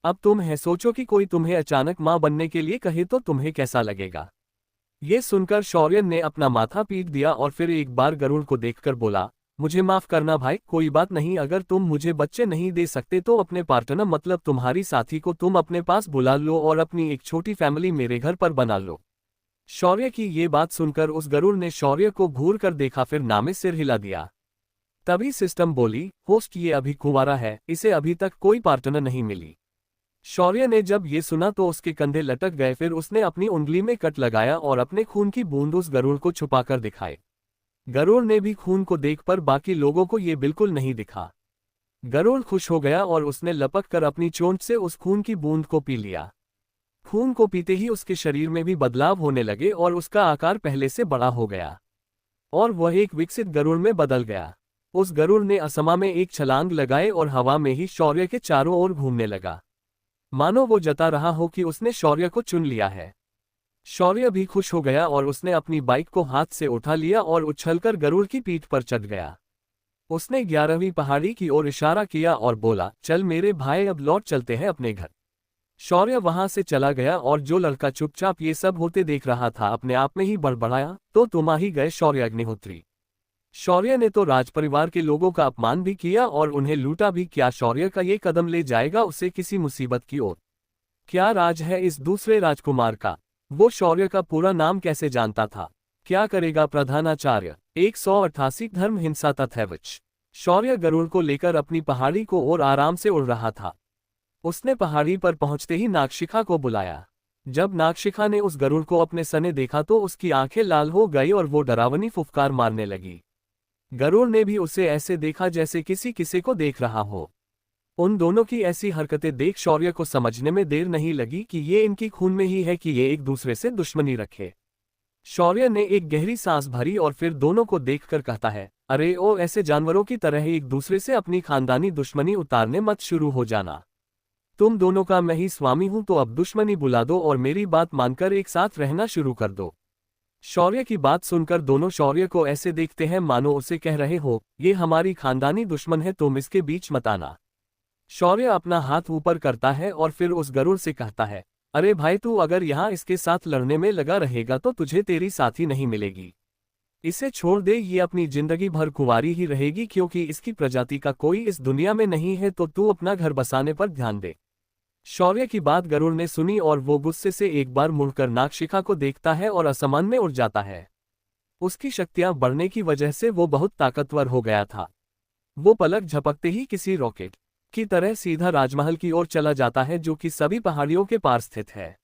अब तुम है सोचो कि कोई तुम्हें अचानक मां बनने के लिए कहे तो तुम्हें कैसा लगेगा। ये सुनकर शौर्य ने अपना माथा पीट दिया और फिर एक बार गरुड़ को देखकर बोला, मुझे माफ करना भाई, कोई बात नहीं, अगर तुम मुझे बच्चे नहीं दे सकते तो अपने पार्टनर मतलब तुम्हारी साथी को तुम अपने पास बुला लो और अपनी एक छोटी फैमिली मेरे घर पर बना लो। शौर्य की ये बात सुनकर उस गरुड़ ने शौर्य को घूर कर देखा, फिर नामे सिर हिला दिया। तभी सिस्टम बोली, होस्ट ये अभी कुंवारा है, इसे अभी तक कोई पार्टनर नहीं मिली। शौर्य ने जब ये सुना तो उसके कंधे लटक गए। फिर उसने अपनी उंगली में कट लगाया और अपने खून की बूंद उस गरुड़ को छुपाकर दिखाए। गरुड़ ने भी खून को देख पर बाकी लोगों को ये बिल्कुल नहीं दिखा। गरुड़ खुश हो गया और उसने लपक कर अपनी चोंच से उस खून की बूंद को पी लिया। खून को पीते ही उसके शरीर में भी बदलाव होने लगे और उसका आकार पहले से बड़ा हो गया और वह एक विकसित गरुड़ में बदल गया। उस गरुड़ ने असमा में एक छलांग लगाए और हवा में ही शौर्य के चारों ओर घूमने लगा, मानो वो जता रहा हो कि उसने शौर्य को चुन लिया है। शौर्य भी खुश हो गया और उसने अपनी बाइक को हाथ से उठा लिया और उछलकर गरुड़ की पीठ पर चढ़ गया। उसने 11वीं पहाड़ी की ओर इशारा किया और बोला, चल मेरे भाई अब लौट चलते हैं अपने घर। शौर्य वहां से चला गया और जो लड़का चुपचाप ये सब होते देख रहा था अपने आप में ही बड़बड़ाया, तो तुम ही गए शौर्य अग्निहोत्री। शौर्य ने तो राजपरिवार के लोगों का अपमान भी किया और उन्हें लूटा भी। क्या शौर्य का ये कदम ले जाएगा उसे किसी मुसीबत की ओर? क्या राज है इस दूसरे राजकुमार का? वो शौर्य का पूरा नाम कैसे जानता था? क्या करेगा प्रधानाचार्य? 188 धर्म हिंसा तथैवच। शौर्य गरुड़ को लेकर अपनी पहाड़ी को और आराम से उड़ रहा था। उसने पहाड़ी पर पहुंचते ही नागशिखा को बुलाया। जब नागशिखा ने उस गरुड़ को अपने सने देखा तो उसकी आंखें लाल हो गई और वो डरावनी फुफकार मारने लगी। गरुड़ ने भी उसे ऐसे देखा जैसे किसी को देख रहा हो। उन दोनों की ऐसी हरकतें देख शौर्य को समझने में देर नहीं लगी कि ये इनकी खून में ही है कि ये एक दूसरे से दुश्मनी रखे। शौर्य ने एक गहरी सांस भरी और फिर दोनों को देखकर कहता है, अरे ओ, ऐसे जानवरों की तरह एक दूसरे से अपनी खानदानी दुश्मनी उतारने मत शुरू हो जाना। तुम दोनों का मैं ही स्वामी हूं तो अब दुश्मनी बुला दो और मेरी बात मानकर एक साथ रहना शुरू कर दो। शौर्य की बात सुनकर दोनों शौर्य को ऐसे देखते हैं मानो उसे कह रहे हो, ये हमारी खानदानी दुश्मन है, तुम इसके बीच मत आना। शौर्य अपना हाथ ऊपर करता है और फिर उस गरुड़ से कहता है, अरे भाई, तू अगर यहाँ इसके साथ लड़ने में लगा रहेगा तो तुझे तेरी साथी नहीं मिलेगी। इसे छोड़ दे, ये अपनी जिंदगी भर कुंवारी ही रहेगी क्योंकि इसकी प्रजाति का कोई इस दुनिया में नहीं है, तो तू अपना घर बसाने पर ध्यान दे। शौर्य की बात गरुड़ ने सुनी और वो गुस्से से एक बार मुड़कर नागशिखा को देखता है और आसमान में उड़ जाता है। उसकी शक्तियां बढ़ने की वजह से वो बहुत ताकतवर हो गया था। वो पलक झपकते ही किसी रॉकेट की तरह सीधा राजमहल की ओर चला जाता है जो कि सभी पहाड़ियों के पार स्थित है।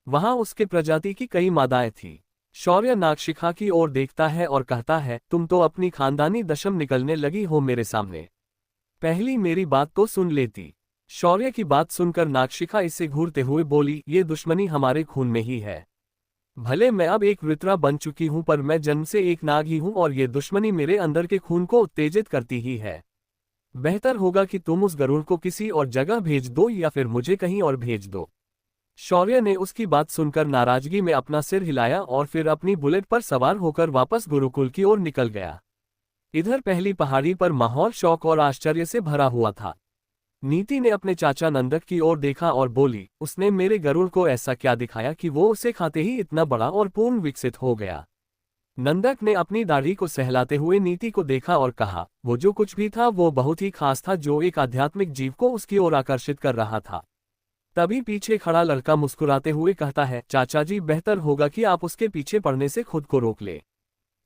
वहां उसके प्रजाति की कई मादाएं थीं। शौर्य नागशिखा की ओर देखता है और कहता है, तुम तो अपनी खानदानी दशम निकलने लगी हो मेरे सामने, पहली मेरी बात तो सुन लेती। शौर्य की बात सुनकर नागशिखा इसे घूरते हुए बोली, ये दुश्मनी हमारे खून में ही है। भले मैं अब एक वृत्रा बन चुकी हूं, पर मैं जन्म से एक नाग ही हूं और ये दुश्मनी मेरे अंदर के खून को उत्तेजित करती ही है। बेहतर होगा कि तुम उस गरुड़ को किसी और जगह भेज दो या फिर मुझे कहीं और भेज दो। शौर्य ने उसकी बात सुनकर नाराजगी में अपना सिर हिलाया और फिर अपनी बुलेट पर सवार होकर वापस गुरुकुल की ओर निकल गया। इधर पहली पहाड़ी पर माहौल शौक और आश्चर्य से भरा हुआ था। नीति ने अपने चाचा नंदक की ओर देखा और बोली, उसने मेरे गरुड़ को ऐसा क्या दिखाया कि वो उसे खाते ही इतना बड़ा और पूर्ण विकसित हो गया। नंदक ने अपनी दाढ़ी को सहलाते हुए नीति को देखा और कहा, वो जो कुछ भी था वो बहुत ही खास था, जो एक आध्यात्मिक जीव को उसकी ओर आकर्षित कर रहा था। तभी पीछे खड़ा लड़का मुस्कुराते हुए कहता है, चाचा जी, बेहतर होगा कि आप उसके पीछे पड़ने से खुद को रोक ले।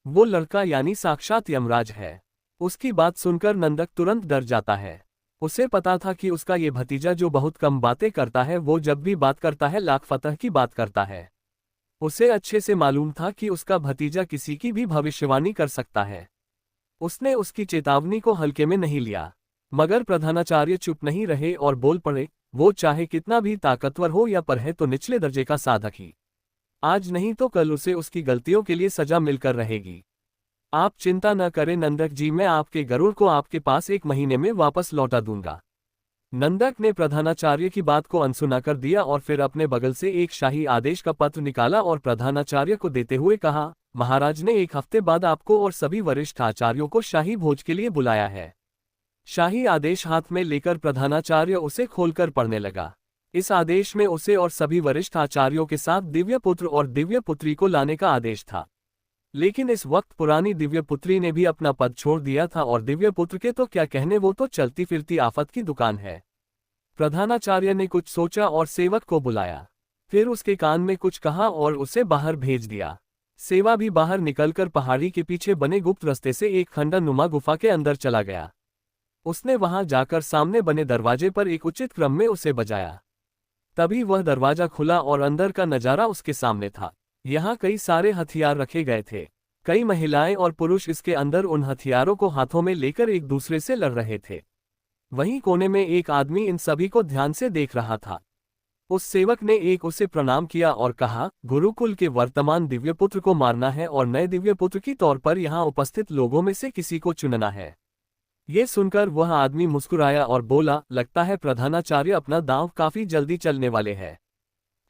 वो लड़का यानी साक्षात यमराज है। उसकी बात सुनकर नंदक तुरंत डर जाता है। उसे पता था कि उसका ये भतीजा जो बहुत कम बातें करता है, वो जब भी बात करता है लाख फतह की बात करता है। उसे अच्छे से मालूम था कि उसका भतीजा किसी की भी भविष्यवाणी कर सकता है। उसने उसकी चेतावनी को हल्के में नहीं लिया। मगर प्रधानाचार्य चुप नहीं रहे और बोल पड़े, वो चाहे कितना भी ताकतवर हो या पर है तो निचले दर्जे का साधक ही। आज नहीं तो कल उसे उसकी गलतियों के लिए सजा मिलकर रहेगी। आप चिंता न करें नंदक जी, मैं आपके गरुड़ को आपके पास 1 महीने में वापस लौटा दूंगा। नंदक ने प्रधानाचार्य की बात को अनसुना कर दिया और फिर अपने बगल से एक शाही आदेश का पत्र निकाला और प्रधानाचार्य को देते हुए कहा, महाराज ने 1 हफ्ते बाद आपको और सभी वरिष्ठ आचार्यों को शाही भोज के लिए बुलाया है। शाही आदेश हाथ में लेकर प्रधानाचार्य उसे खोलकर पढ़ने लगा। इस आदेश में उसे और सभी वरिष्ठ आचार्यों के साथ दिव्य पुत्र और दिव्य पुत्री को लाने का आदेश था। लेकिन इस वक्त पुरानी दिव्य पुत्री ने भी अपना पद छोड़ दिया था और दिव्य पुत्र के तो क्या कहने, वो तो चलती फिरती आफत की दुकान है। प्रधानाचार्य ने कुछ सोचा और सेवक को बुलाया। फिर उसके कान में कुछ कहा और उसे बाहर भेज दिया। सेवा भी बाहर निकलकर पहाड़ी के पीछे बने गुप्त रास्ते से एक खंडन नुमा गुफा के अंदर चला गया। उसने वहां जाकर सामने बने दरवाजे पर एक उचित क्रम में उसे बजाया। तभी वह दरवाजा खुला और अंदर का नजारा उसके सामने था। यहाँ कई सारे हथियार रखे गए थे। कई महिलाएं और पुरुष इसके अंदर उन हथियारों को हाथों में लेकर एक दूसरे से लड़ रहे थे। वहीं कोने में एक आदमी इन सभी को ध्यान से देख रहा था। उस सेवक ने उसे प्रणाम किया और कहा, गुरुकुल के वर्तमान दिव्य पुत्र को मारना है और नए दिव्य पुत्र की तौर पर यहाँ उपस्थित लोगों में से किसी को चुनना है। ये सुनकर वह आदमी मुस्कुराया और बोला, लगता है प्रधानाचार्य अपना दांव काफी जल्दी चलने वाले हैं।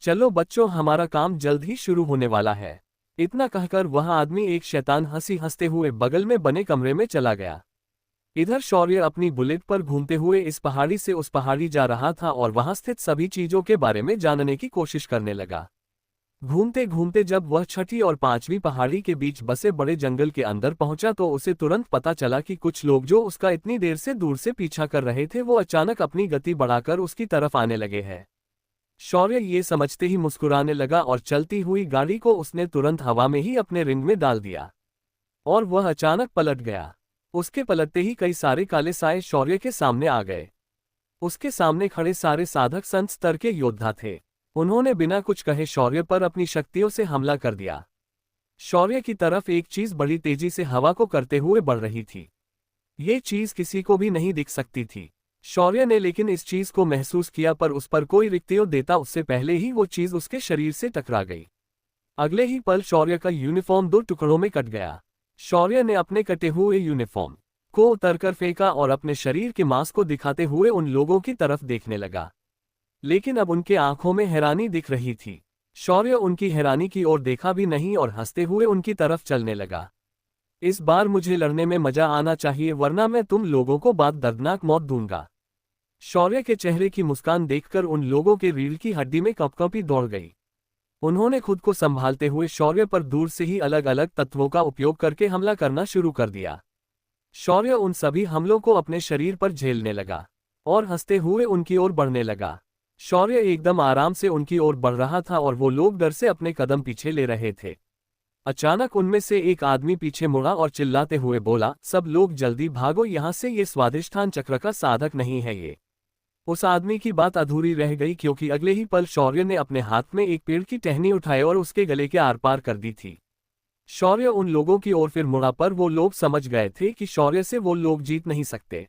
चलो बच्चों, हमारा काम जल्द ही शुरू होने वाला है। इतना कहकर वह आदमी एक शैतान हंसी हंसते हुए बगल में बने कमरे में चला गया। इधर शौर्य अपनी बुलेट पर घूमते हुए इस पहाड़ी से उस पहाड़ी जा रहा था और वहां स्थित सभी चीजों के बारे में जानने की कोशिश करने लगा। घूमते घूमते जब वह 6ठी और 5वीं पहाड़ी के बीच बसे बड़े जंगल के अंदर पहुंचा तो उसे तुरंत पता चला कि कुछ लोग जो उसका इतनी देर से दूर से पीछा कर रहे थे वो अचानक अपनी गति बढ़ाकर उसकी तरफ आने लगे हैं। शौर्य ये समझते ही मुस्कुराने लगा और चलती हुई गाड़ी को उसने तुरंत हवा में ही अपने रिंग में डाल दिया और वह अचानक पलट गया। उसके पलटते ही कई सारे काले साए शौर्य के सामने आ गए। उसके सामने खड़े सारे साधक संत स्तर के योद्धा थे। उन्होंने बिना कुछ कहे शौर्य पर अपनी शक्तियों से हमला कर दिया। शौर्य की तरफ एक चीज बड़ी तेजी से हवा को करते हुए बढ़ रही थी। ये चीज किसी को भी नहीं दिख सकती थी। शौर्य ने लेकिन इस चीज को महसूस किया, पर उस पर कोई रिक्तियों देता उससे पहले ही वो चीज उसके शरीर से टकरा गई। अगले ही पल शौर्य का यूनिफॉर्म 2 टुकड़ों में कट गया। शौर्य ने अपने कटे हुए यूनिफॉर्म को उतरकर फेंका और अपने शरीर के मांस को दिखाते हुए उन लोगों की तरफ देखने लगा। लेकिन अब उनके आंखों में हैरानी दिख रही थी। शौर्य उनकी हैरानी की ओर देखा भी नहीं और हंसते हुए उनकी तरफ चलने लगा। इस बार मुझे लड़ने में मजा आना चाहिए, वरना मैं तुम लोगों को बाद दर्दनाक मौत दूंगा। शौर्य के चेहरे की मुस्कान देखकर उन लोगों के रीढ़ की हड्डी में कंपकंपी दौड़ गई। उन्होंने खुद को संभालते हुए शौर्य पर दूर से ही अलग अलग तत्वों का उपयोग करके हमला करना शुरू कर दिया। शौर्य उन सभी हमलों को अपने शरीर पर झेलने लगा और हंसते हुए उनकी ओर बढ़ने लगा। शौर्य एकदम आराम से उनकी ओर बढ़ रहा था और वो लोग डर से अपने कदम पीछे ले रहे थे। अचानक उनमें से एक आदमी पीछे मुड़ा और चिल्लाते हुए बोला, सब लोग जल्दी भागो यहाँ से, ये स्वादिष्ठान चक्र का साधक नहीं है ये। उस आदमी की बात अधूरी रह गई क्योंकि अगले ही पल शौर्य ने अपने हाथ में एक पेड़ की टहनी उठाई और उसके गले के आर पार कर दी थी। शौर्य उन लोगों की ओर फिर मुड़ा, पर वो लोग समझ गए थे कि शौर्य से वो लोग जीत नहीं सकते।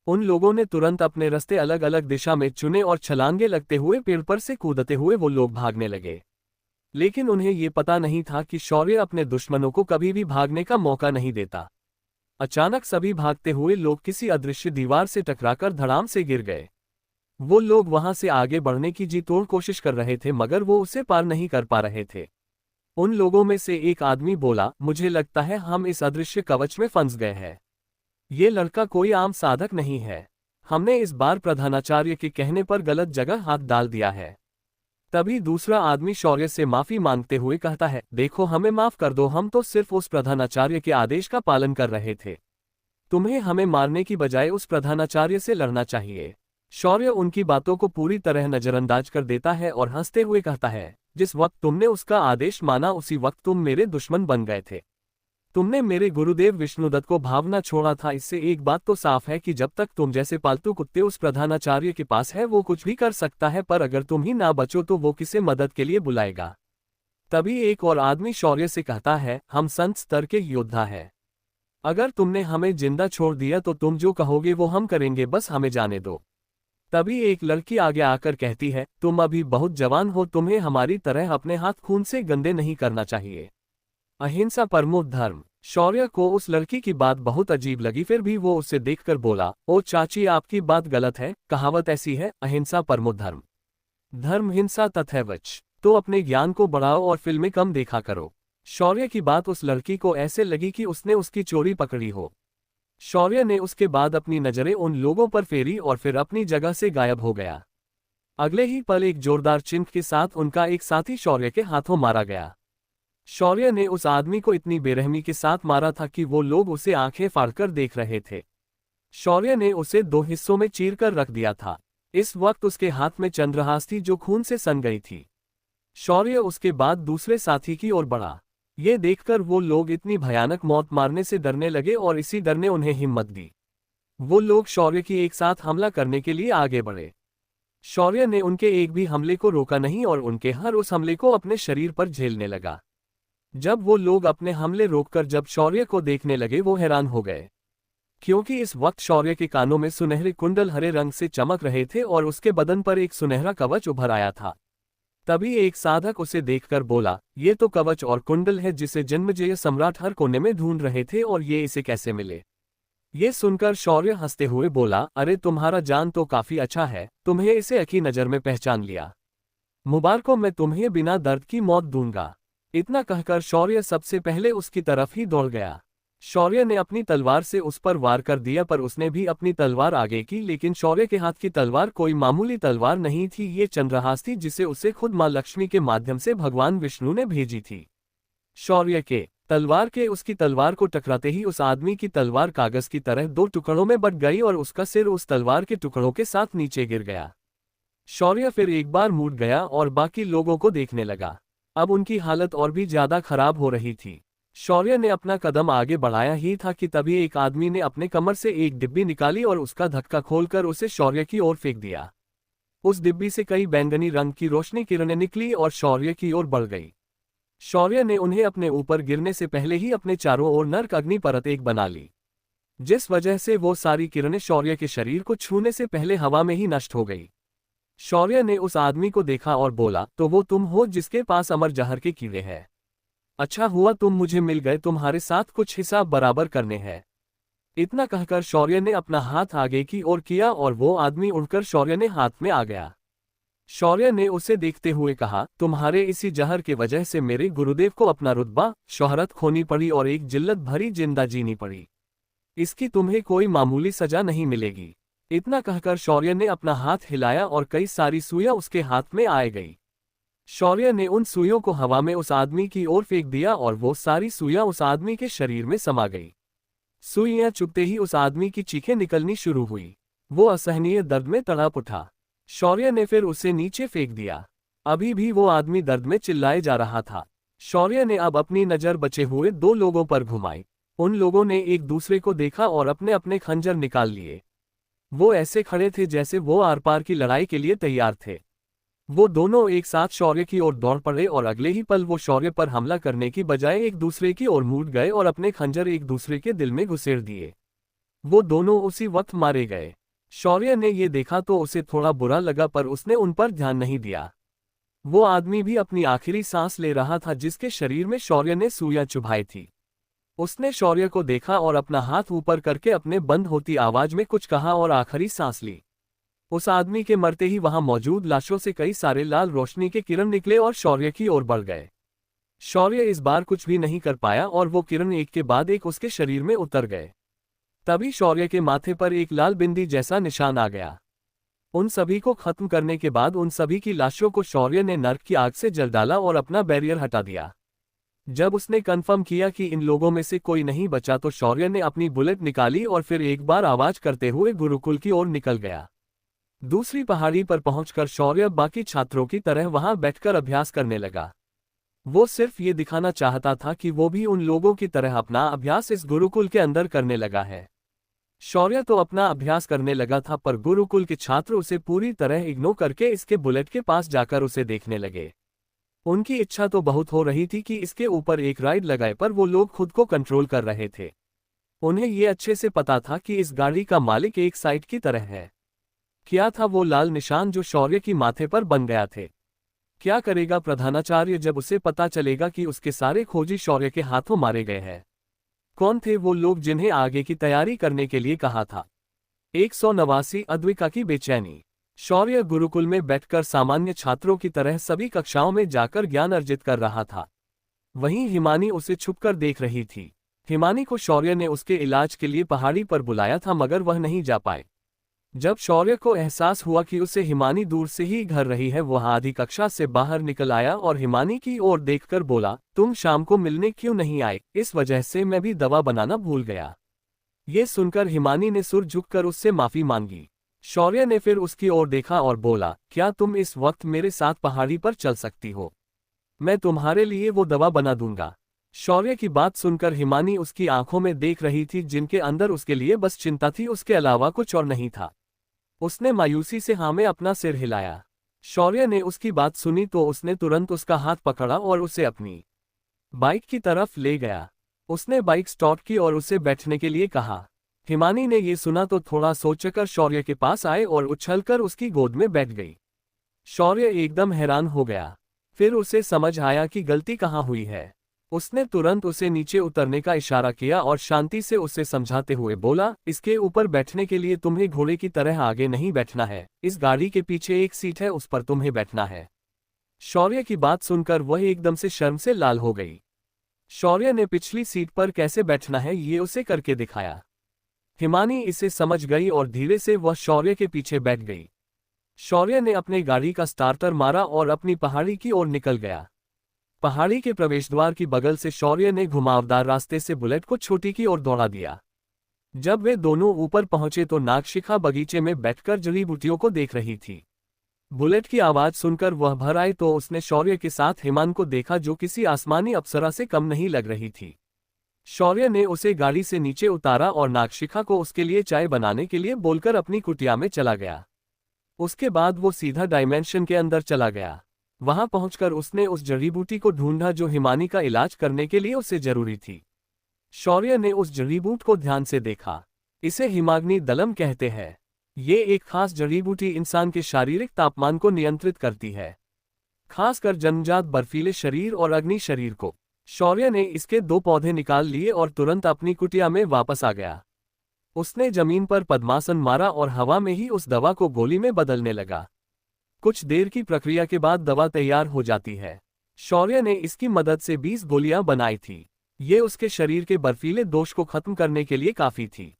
उन लोगों ने तुरंत अपने रास्ते अलग अलग दिशा में चुने और छलांगे लगते हुए पेड़ पर से कूदते हुए वो लोग भागने लगे। लेकिन उन्हें ये पता नहीं था कि शौर्य अपने दुश्मनों को कभी भी भागने का मौका नहीं देता। अचानक सभी भागते हुए लोग किसी अदृश्य दीवार से टकराकर धड़ाम से गिर गए। वो लोग वहां से आगे बढ़ने की जी तोड़ कोशिश कर रहे थे मगर वो उसे पार नहीं कर पा रहे थे। उन लोगों में से एक आदमी बोला, मुझे लगता है हम इस अदृश्य कवच में फंस गए हैं। ये लड़का कोई आम साधक नहीं है। हमने इस बार प्रधानाचार्य के कहने पर गलत जगह हाथ डाल दिया है। तभी दूसरा आदमी शौर्य से माफी मांगते हुए कहता है, देखो हमें माफ कर दो, हम तो सिर्फ उस प्रधानाचार्य के आदेश का पालन कर रहे थे। तुम्हें हमें मारने की बजाय उस प्रधानाचार्य से लड़ना चाहिए। शौर्य उनकी बातों को पूरी तरह नजरअंदाज कर देता है और हंसते हुए कहता है, जिस वक्त तुमने उसका आदेश माना उसी वक्त तुम मेरे दुश्मन बन गए थे। तुमने मेरे गुरुदेव विष्णुदत्त को भावना छोड़ा था। इससे एक बात तो साफ है कि जब तक तुम जैसे पालतू कुत्ते उस प्रधानाचार्य के पास है वो कुछ भी कर सकता है, पर अगर तुम ही ना बचो तो वो किसे मदद के लिए बुलाएगा। तभी एक और आदमी शौर्य से कहता है, हम संत स्तर के योद्धा हैं। अगर तुमने हमें जिंदा छोड़ दिया तो तुम जो कहोगे वो हम करेंगे, बस हमें जाने दो। तभी एक लड़की आगे आकर कहती है, तुम अभी बहुत जवान हो, तुम्हें हमारी तरह अपने हाथ खून से गंदे नहीं करना चाहिए। अहिंसा परमो धर्म। शौर्य को उस लड़की की बात बहुत अजीब लगी, फिर भी वो उसे देखकर बोला, ओ चाची आपकी बात गलत है, कहावत ऐसी है, अहिंसा परमो धर्म, धर्म हिंसा तथैवच। तो अपने ज्ञान को बढ़ाओ और फिल्में कम देखा करो। शौर्य की बात उस लड़की को ऐसे लगी कि उसने उसकी चोरी पकड़ी हो। शौर्य ने उसके बाद अपनी नजरें उन लोगों पर फेरी और फिर अपनी जगह से गायब हो गया। अगले ही पल एक जोरदार चिन्ह के साथ उनका एक साथी शौर्य के हाथों मारा गया। शौर्य ने उस आदमी को इतनी बेरहमी के साथ मारा था कि वो लोग उसे आंखें फाड़कर देख रहे थे। शौर्य ने उसे दो हिस्सों में चीरकर रख दिया था। इस वक्त उसके हाथ में चंद्रहास थी जो खून से सन गई थी। शौर्य उसके बाद दूसरे साथी की ओर बढ़ा। ये देखकर वो लोग इतनी भयानक मौत मारने से डरने लगे और इसी डर ने उन्हें हिम्मत दी। वो लोग शौर्य की एक साथ हमला करने के लिए आगे बढ़े। शौर्य ने उनके एक भी हमले को रोका नहीं और उनके हर उस हमले को अपने शरीर पर झेलने लगा। जब वो लोग अपने हमले रोककर जब शौर्य को देखने लगे वो हैरान हो गए, क्योंकि इस वक्त शौर्य के कानों में सुनहरे कुंडल हरे रंग से चमक रहे थे और उसके बदन पर एक सुनहरा कवच उभर आया था। तभी एक साधक उसे देखकर बोला, ये तो कवच और कुंडल है जिसे जन्मजय सम्राट हर कोने में ढूंढ रहे थे, और ये इसे कैसे मिले। ये सुनकर शौर्य हंसते हुए बोला, अरे तुम्हारा जान तो काफी अच्छा है, तुम्हें इसे अखी नजर में पहचान लिया। मुबारकों, मैं तुम्हें बिना दर्द की मौत दूंगा। इतना कहकर शौर्य सबसे पहले उसकी तरफ ही दौड़ गया। शौर्य ने अपनी तलवार से उस पर वार कर दिया, पर उसने भी अपनी तलवार आगे की, लेकिन शौर्य के हाथ की तलवार कोई मामूली तलवार नहीं थी, ये चंद्रहास थी जिसे उसे खुद मां लक्ष्मी के माध्यम से भगवान विष्णु ने भेजी थी। शौर्य के तलवार के उसकी तलवार को टकराते ही उस आदमी की तलवार कागज की तरह दो टुकड़ों में बट गई और उसका सिर उस तलवार के टुकड़ों के साथ नीचे गिर गया। शौर्य फिर एक बार मुड़ गया और बाकी लोगों को देखने लगा। अब उनकी हालत और भी ज्यादा खराब हो रही थी। शौर्य ने अपना कदम आगे बढ़ाया ही था कि तभी एक आदमी ने अपने कमर से एक डिब्बी निकाली और उसका धक्का खोलकर उसे शौर्य की ओर फेंक दिया। उस डिब्बी से कई बैंगनी रंग की रोशनी किरणें निकली और शौर्य की ओर बढ़ गई। शौर्य ने उन्हें अपने ऊपर गिरने से पहले ही अपने चारों ओर नर्क अग्नि परत एक बना ली, जिस वजह से वो सारी किरणें शौर्य के शरीर को छूने से पहले हवा में ही नष्ट हो गई। शौर्य ने उस आदमी को देखा और बोला, तो वो तुम हो जिसके पास अमर जहर के कीड़े हैं। अच्छा हुआ तुम मुझे मिल गए, तुम्हारे साथ कुछ हिसाब बराबर करने हैं। इतना कहकर शौर्य ने अपना हाथ आगे की ओर किया और वो आदमी उड़कर शौर्य ने हाथ में आ गया। शौर्य ने उसे देखते हुए कहा, तुम्हारे इसी जहर के वजह से मेरे गुरुदेव को अपना रुतबा शोहरत खोनी पड़ी और एक जिल्लत भरी जिंदा जीनी पड़ी। इसकी तुम्हें कोई मामूली सजा नहीं मिलेगी। इतना कहकर शौर्य ने अपना हाथ हिलाया और कई सारी सुइयां उसके हाथ में आ गई। शौर्य ने उन सुइयों को हवा में उस आदमी की ओर फेंक दिया और वो सारी सुइयां उस आदमी के शरीर में समा गई। सुइयां चुभते ही उस आदमी की चीखें निकलनी शुरू हुई। वो असहनीय दर्द में तड़प उठा। शौर्य ने फिर उसे नीचे फेंक दिया। अभी भी वो आदमी दर्द में चिल्लाए जा रहा था। शौर्य ने अब अपनी नजर बचे हुए दो लोगों पर घुमाई। उन लोगों ने एक दूसरे को देखा और अपने अपने खंजर निकाल लिए। वो ऐसे खड़े थे जैसे वो आर पार की लड़ाई के लिए तैयार थे। वो दोनों एक साथ शौर्य की ओर दौड़ पड़े और अगले ही पल वो शौर्य पर हमला करने की बजाय एक दूसरे की ओर मुड़ गए और अपने खंजर एक दूसरे के दिल में घुसेड़ दिए। वो दोनों उसी वक्त मारे गए। शौर्य ने ये देखा तो उसे थोड़ा बुरा लगा, पर उसने उन पर ध्यान नहीं दिया। वो आदमी भी अपनी आखिरी सांस ले रहा था जिसके शरीर में शौर्य ने सुइयां चुभाई थी। उसने शौर्य को देखा और अपना हाथ ऊपर करके अपने बंद होती आवाज में कुछ कहा और आखिरी सांस ली। उस आदमी के मरते ही वहां मौजूद लाशों से कई सारे लाल रोशनी के किरण निकले और शौर्य की ओर बढ़ गए। शौर्य इस बार कुछ भी नहीं कर पाया और वो किरण एक के बाद एक उसके शरीर में उतर गए। तभी शौर्य के माथे पर एक लाल बिंदी जैसा निशान आ गया। उन सभी को खत्म करने के बाद उन सभी की लाशों को शौर्य ने नर्क की आग से जल डाला और अपना बैरियर हटा दिया। जब उसने कंफर्म किया कि इन लोगों में से कोई नहीं बचा तो शौर्य ने अपनी बुलेट निकाली और फिर एक बार आवाज करते हुए गुरुकुल की ओर निकल गया। दूसरी पहाड़ी पर पहुंचकर शौर्य बाकी छात्रों की तरह वहां बैठकर अभ्यास करने लगा। वो सिर्फ ये दिखाना चाहता था कि वो भी उन लोगों की तरह अपना अभ्यास इस गुरुकुल के अंदर करने लगा है। शौर्य तो अपना अभ्यास करने लगा था पर गुरुकुल के छात्र उसे पूरी तरह इग्नोर करके इसके बुलेट के पास जाकर उसे देखने लगे। उनकी इच्छा तो बहुत हो रही थी कि इसके ऊपर एक राइड लगाए पर वो लोग खुद को कंट्रोल कर रहे थे। उन्हें ये अच्छे से पता था कि इस गाड़ी का मालिक एक साइट की तरह है। क्या था वो लाल निशान जो शौर्य की माथे पर बन गया थे? क्या करेगा प्रधानाचार्य जब उसे पता चलेगा कि उसके सारे खोजी शौर्य के हाथों मारे गए हैं? कौन थे वो लोग जिन्हें आगे की तैयारी करने के लिए कहा था? 189 अद्विका की बेचैनी। शौर्य गुरुकुल में बैठकर सामान्य छात्रों की तरह सभी कक्षाओं में जाकर ज्ञान अर्जित कर रहा था। वहीं हिमानी उसे छुपकर देख रही थी। हिमानी को शौर्य ने उसके इलाज के लिए पहाड़ी पर बुलाया था मगर वह नहीं जा पाए। जब शौर्य को एहसास हुआ कि उसे हिमानी दूर से ही घर रही है वह आधी कक्षा से बाहर निकल आया और हिमानी की ओर देखकर बोला, तुम शाम को मिलने क्यों नहीं आए? इस वजह से मैं भी दवा बनाना भूल गया। ये सुनकर हिमानी ने सुर झुककर उससे माफी मांगी। शौर्य ने फिर उसकी ओर देखा और बोला, क्या तुम इस वक्त मेरे साथ पहाड़ी पर चल सकती हो? मैं तुम्हारे लिए वो दवा बना दूंगा। शौर्य की बात सुनकर हिमानी उसकी आंखों में देख रही थी जिनके अंदर उसके लिए बस चिंता थी, उसके अलावा कुछ और नहीं था। उसने मायूसी से हाँ में अपना सिर हिलाया। शौर्य ने उसकी बात सुनी तो उसने तुरंत उसका हाथ पकड़ा और उसे अपनी बाइक की तरफ ले गया। उसने बाइक स्टार्ट की और उसे बैठने के लिए कहा। हिमानी ने ये सुना तो थोड़ा सोचकर शौर्य के पास आए और उछलकर उसकी गोद में बैठ गई। शौर्य एकदम हैरान हो गया। फिर उसे समझ आया कि गलती कहाँ हुई है। उसने तुरंत उसे नीचे उतरने का इशारा किया और शांति से उसे समझाते हुए बोला, इसके ऊपर बैठने के लिए तुम्हें घोड़े की तरह आगे नहीं बैठना है। इस गाड़ी के पीछे एक सीट है, उस पर तुम्हें बैठना है। शौर्य की बात सुनकर वह एकदम से शर्म से लाल हो गई। शौर्य ने पिछली सीट पर कैसे बैठना है ये उसे करके दिखाया। हिमानी इसे समझ गई और धीरे से वह शौर्य के पीछे बैठ गई। शौर्य ने अपने गाड़ी का स्टार्टर मारा और अपनी पहाड़ी की ओर निकल गया। पहाड़ी के प्रवेशद्वार की बगल से शौर्य ने घुमावदार रास्ते से बुलेट को छोटी की ओर दौड़ा दिया। जब वे दोनों ऊपर पहुंचे तो नागशिखा बगीचे में बैठकर जड़ी बूटियों को देख रही थी। बुलेट की आवाज सुनकर वह भर आई तो उसने शौर्य के साथ हिमान को देखा जो किसी आसमानी अप्सरा से कम नहीं लग रही थी। शौर्य ने उसे गाड़ी से नीचे उतारा और नागशिखा को उसके लिए चाय बनाने के लिए बोलकर अपनी कुटिया में चला गया। उसके बाद वो सीधा डायमेंशन के अंदर चला गया। वहां पहुंचकर उसने उस जड़ी बूटी को ढूंढा जो हिमानी का इलाज करने के लिए उसे जरूरी थी। शौर्य ने उस जड़ी बूट को ध्यान से देखा। इसे हिमाग्नि दलम कहते हैं। ये एक खास जड़ी बूटी इंसान के शारीरिक तापमान को नियंत्रित करती है, खासकर जन्मजात बर्फीले शरीर और अग्नि शरीर को। शौर्य ने इसके 2 पौधे निकाल लिए और तुरंत अपनी कुटिया में वापस आ गया। उसने जमीन पर पद्मासन मारा और हवा में ही उस दवा को गोली में बदलने लगा। कुछ देर की प्रक्रिया के बाद दवा तैयार हो जाती है। शौर्य ने इसकी मदद से 20 गोलियां बनाई थी। ये उसके शरीर के बर्फीले दोष को खत्म करने के लिए काफी थी।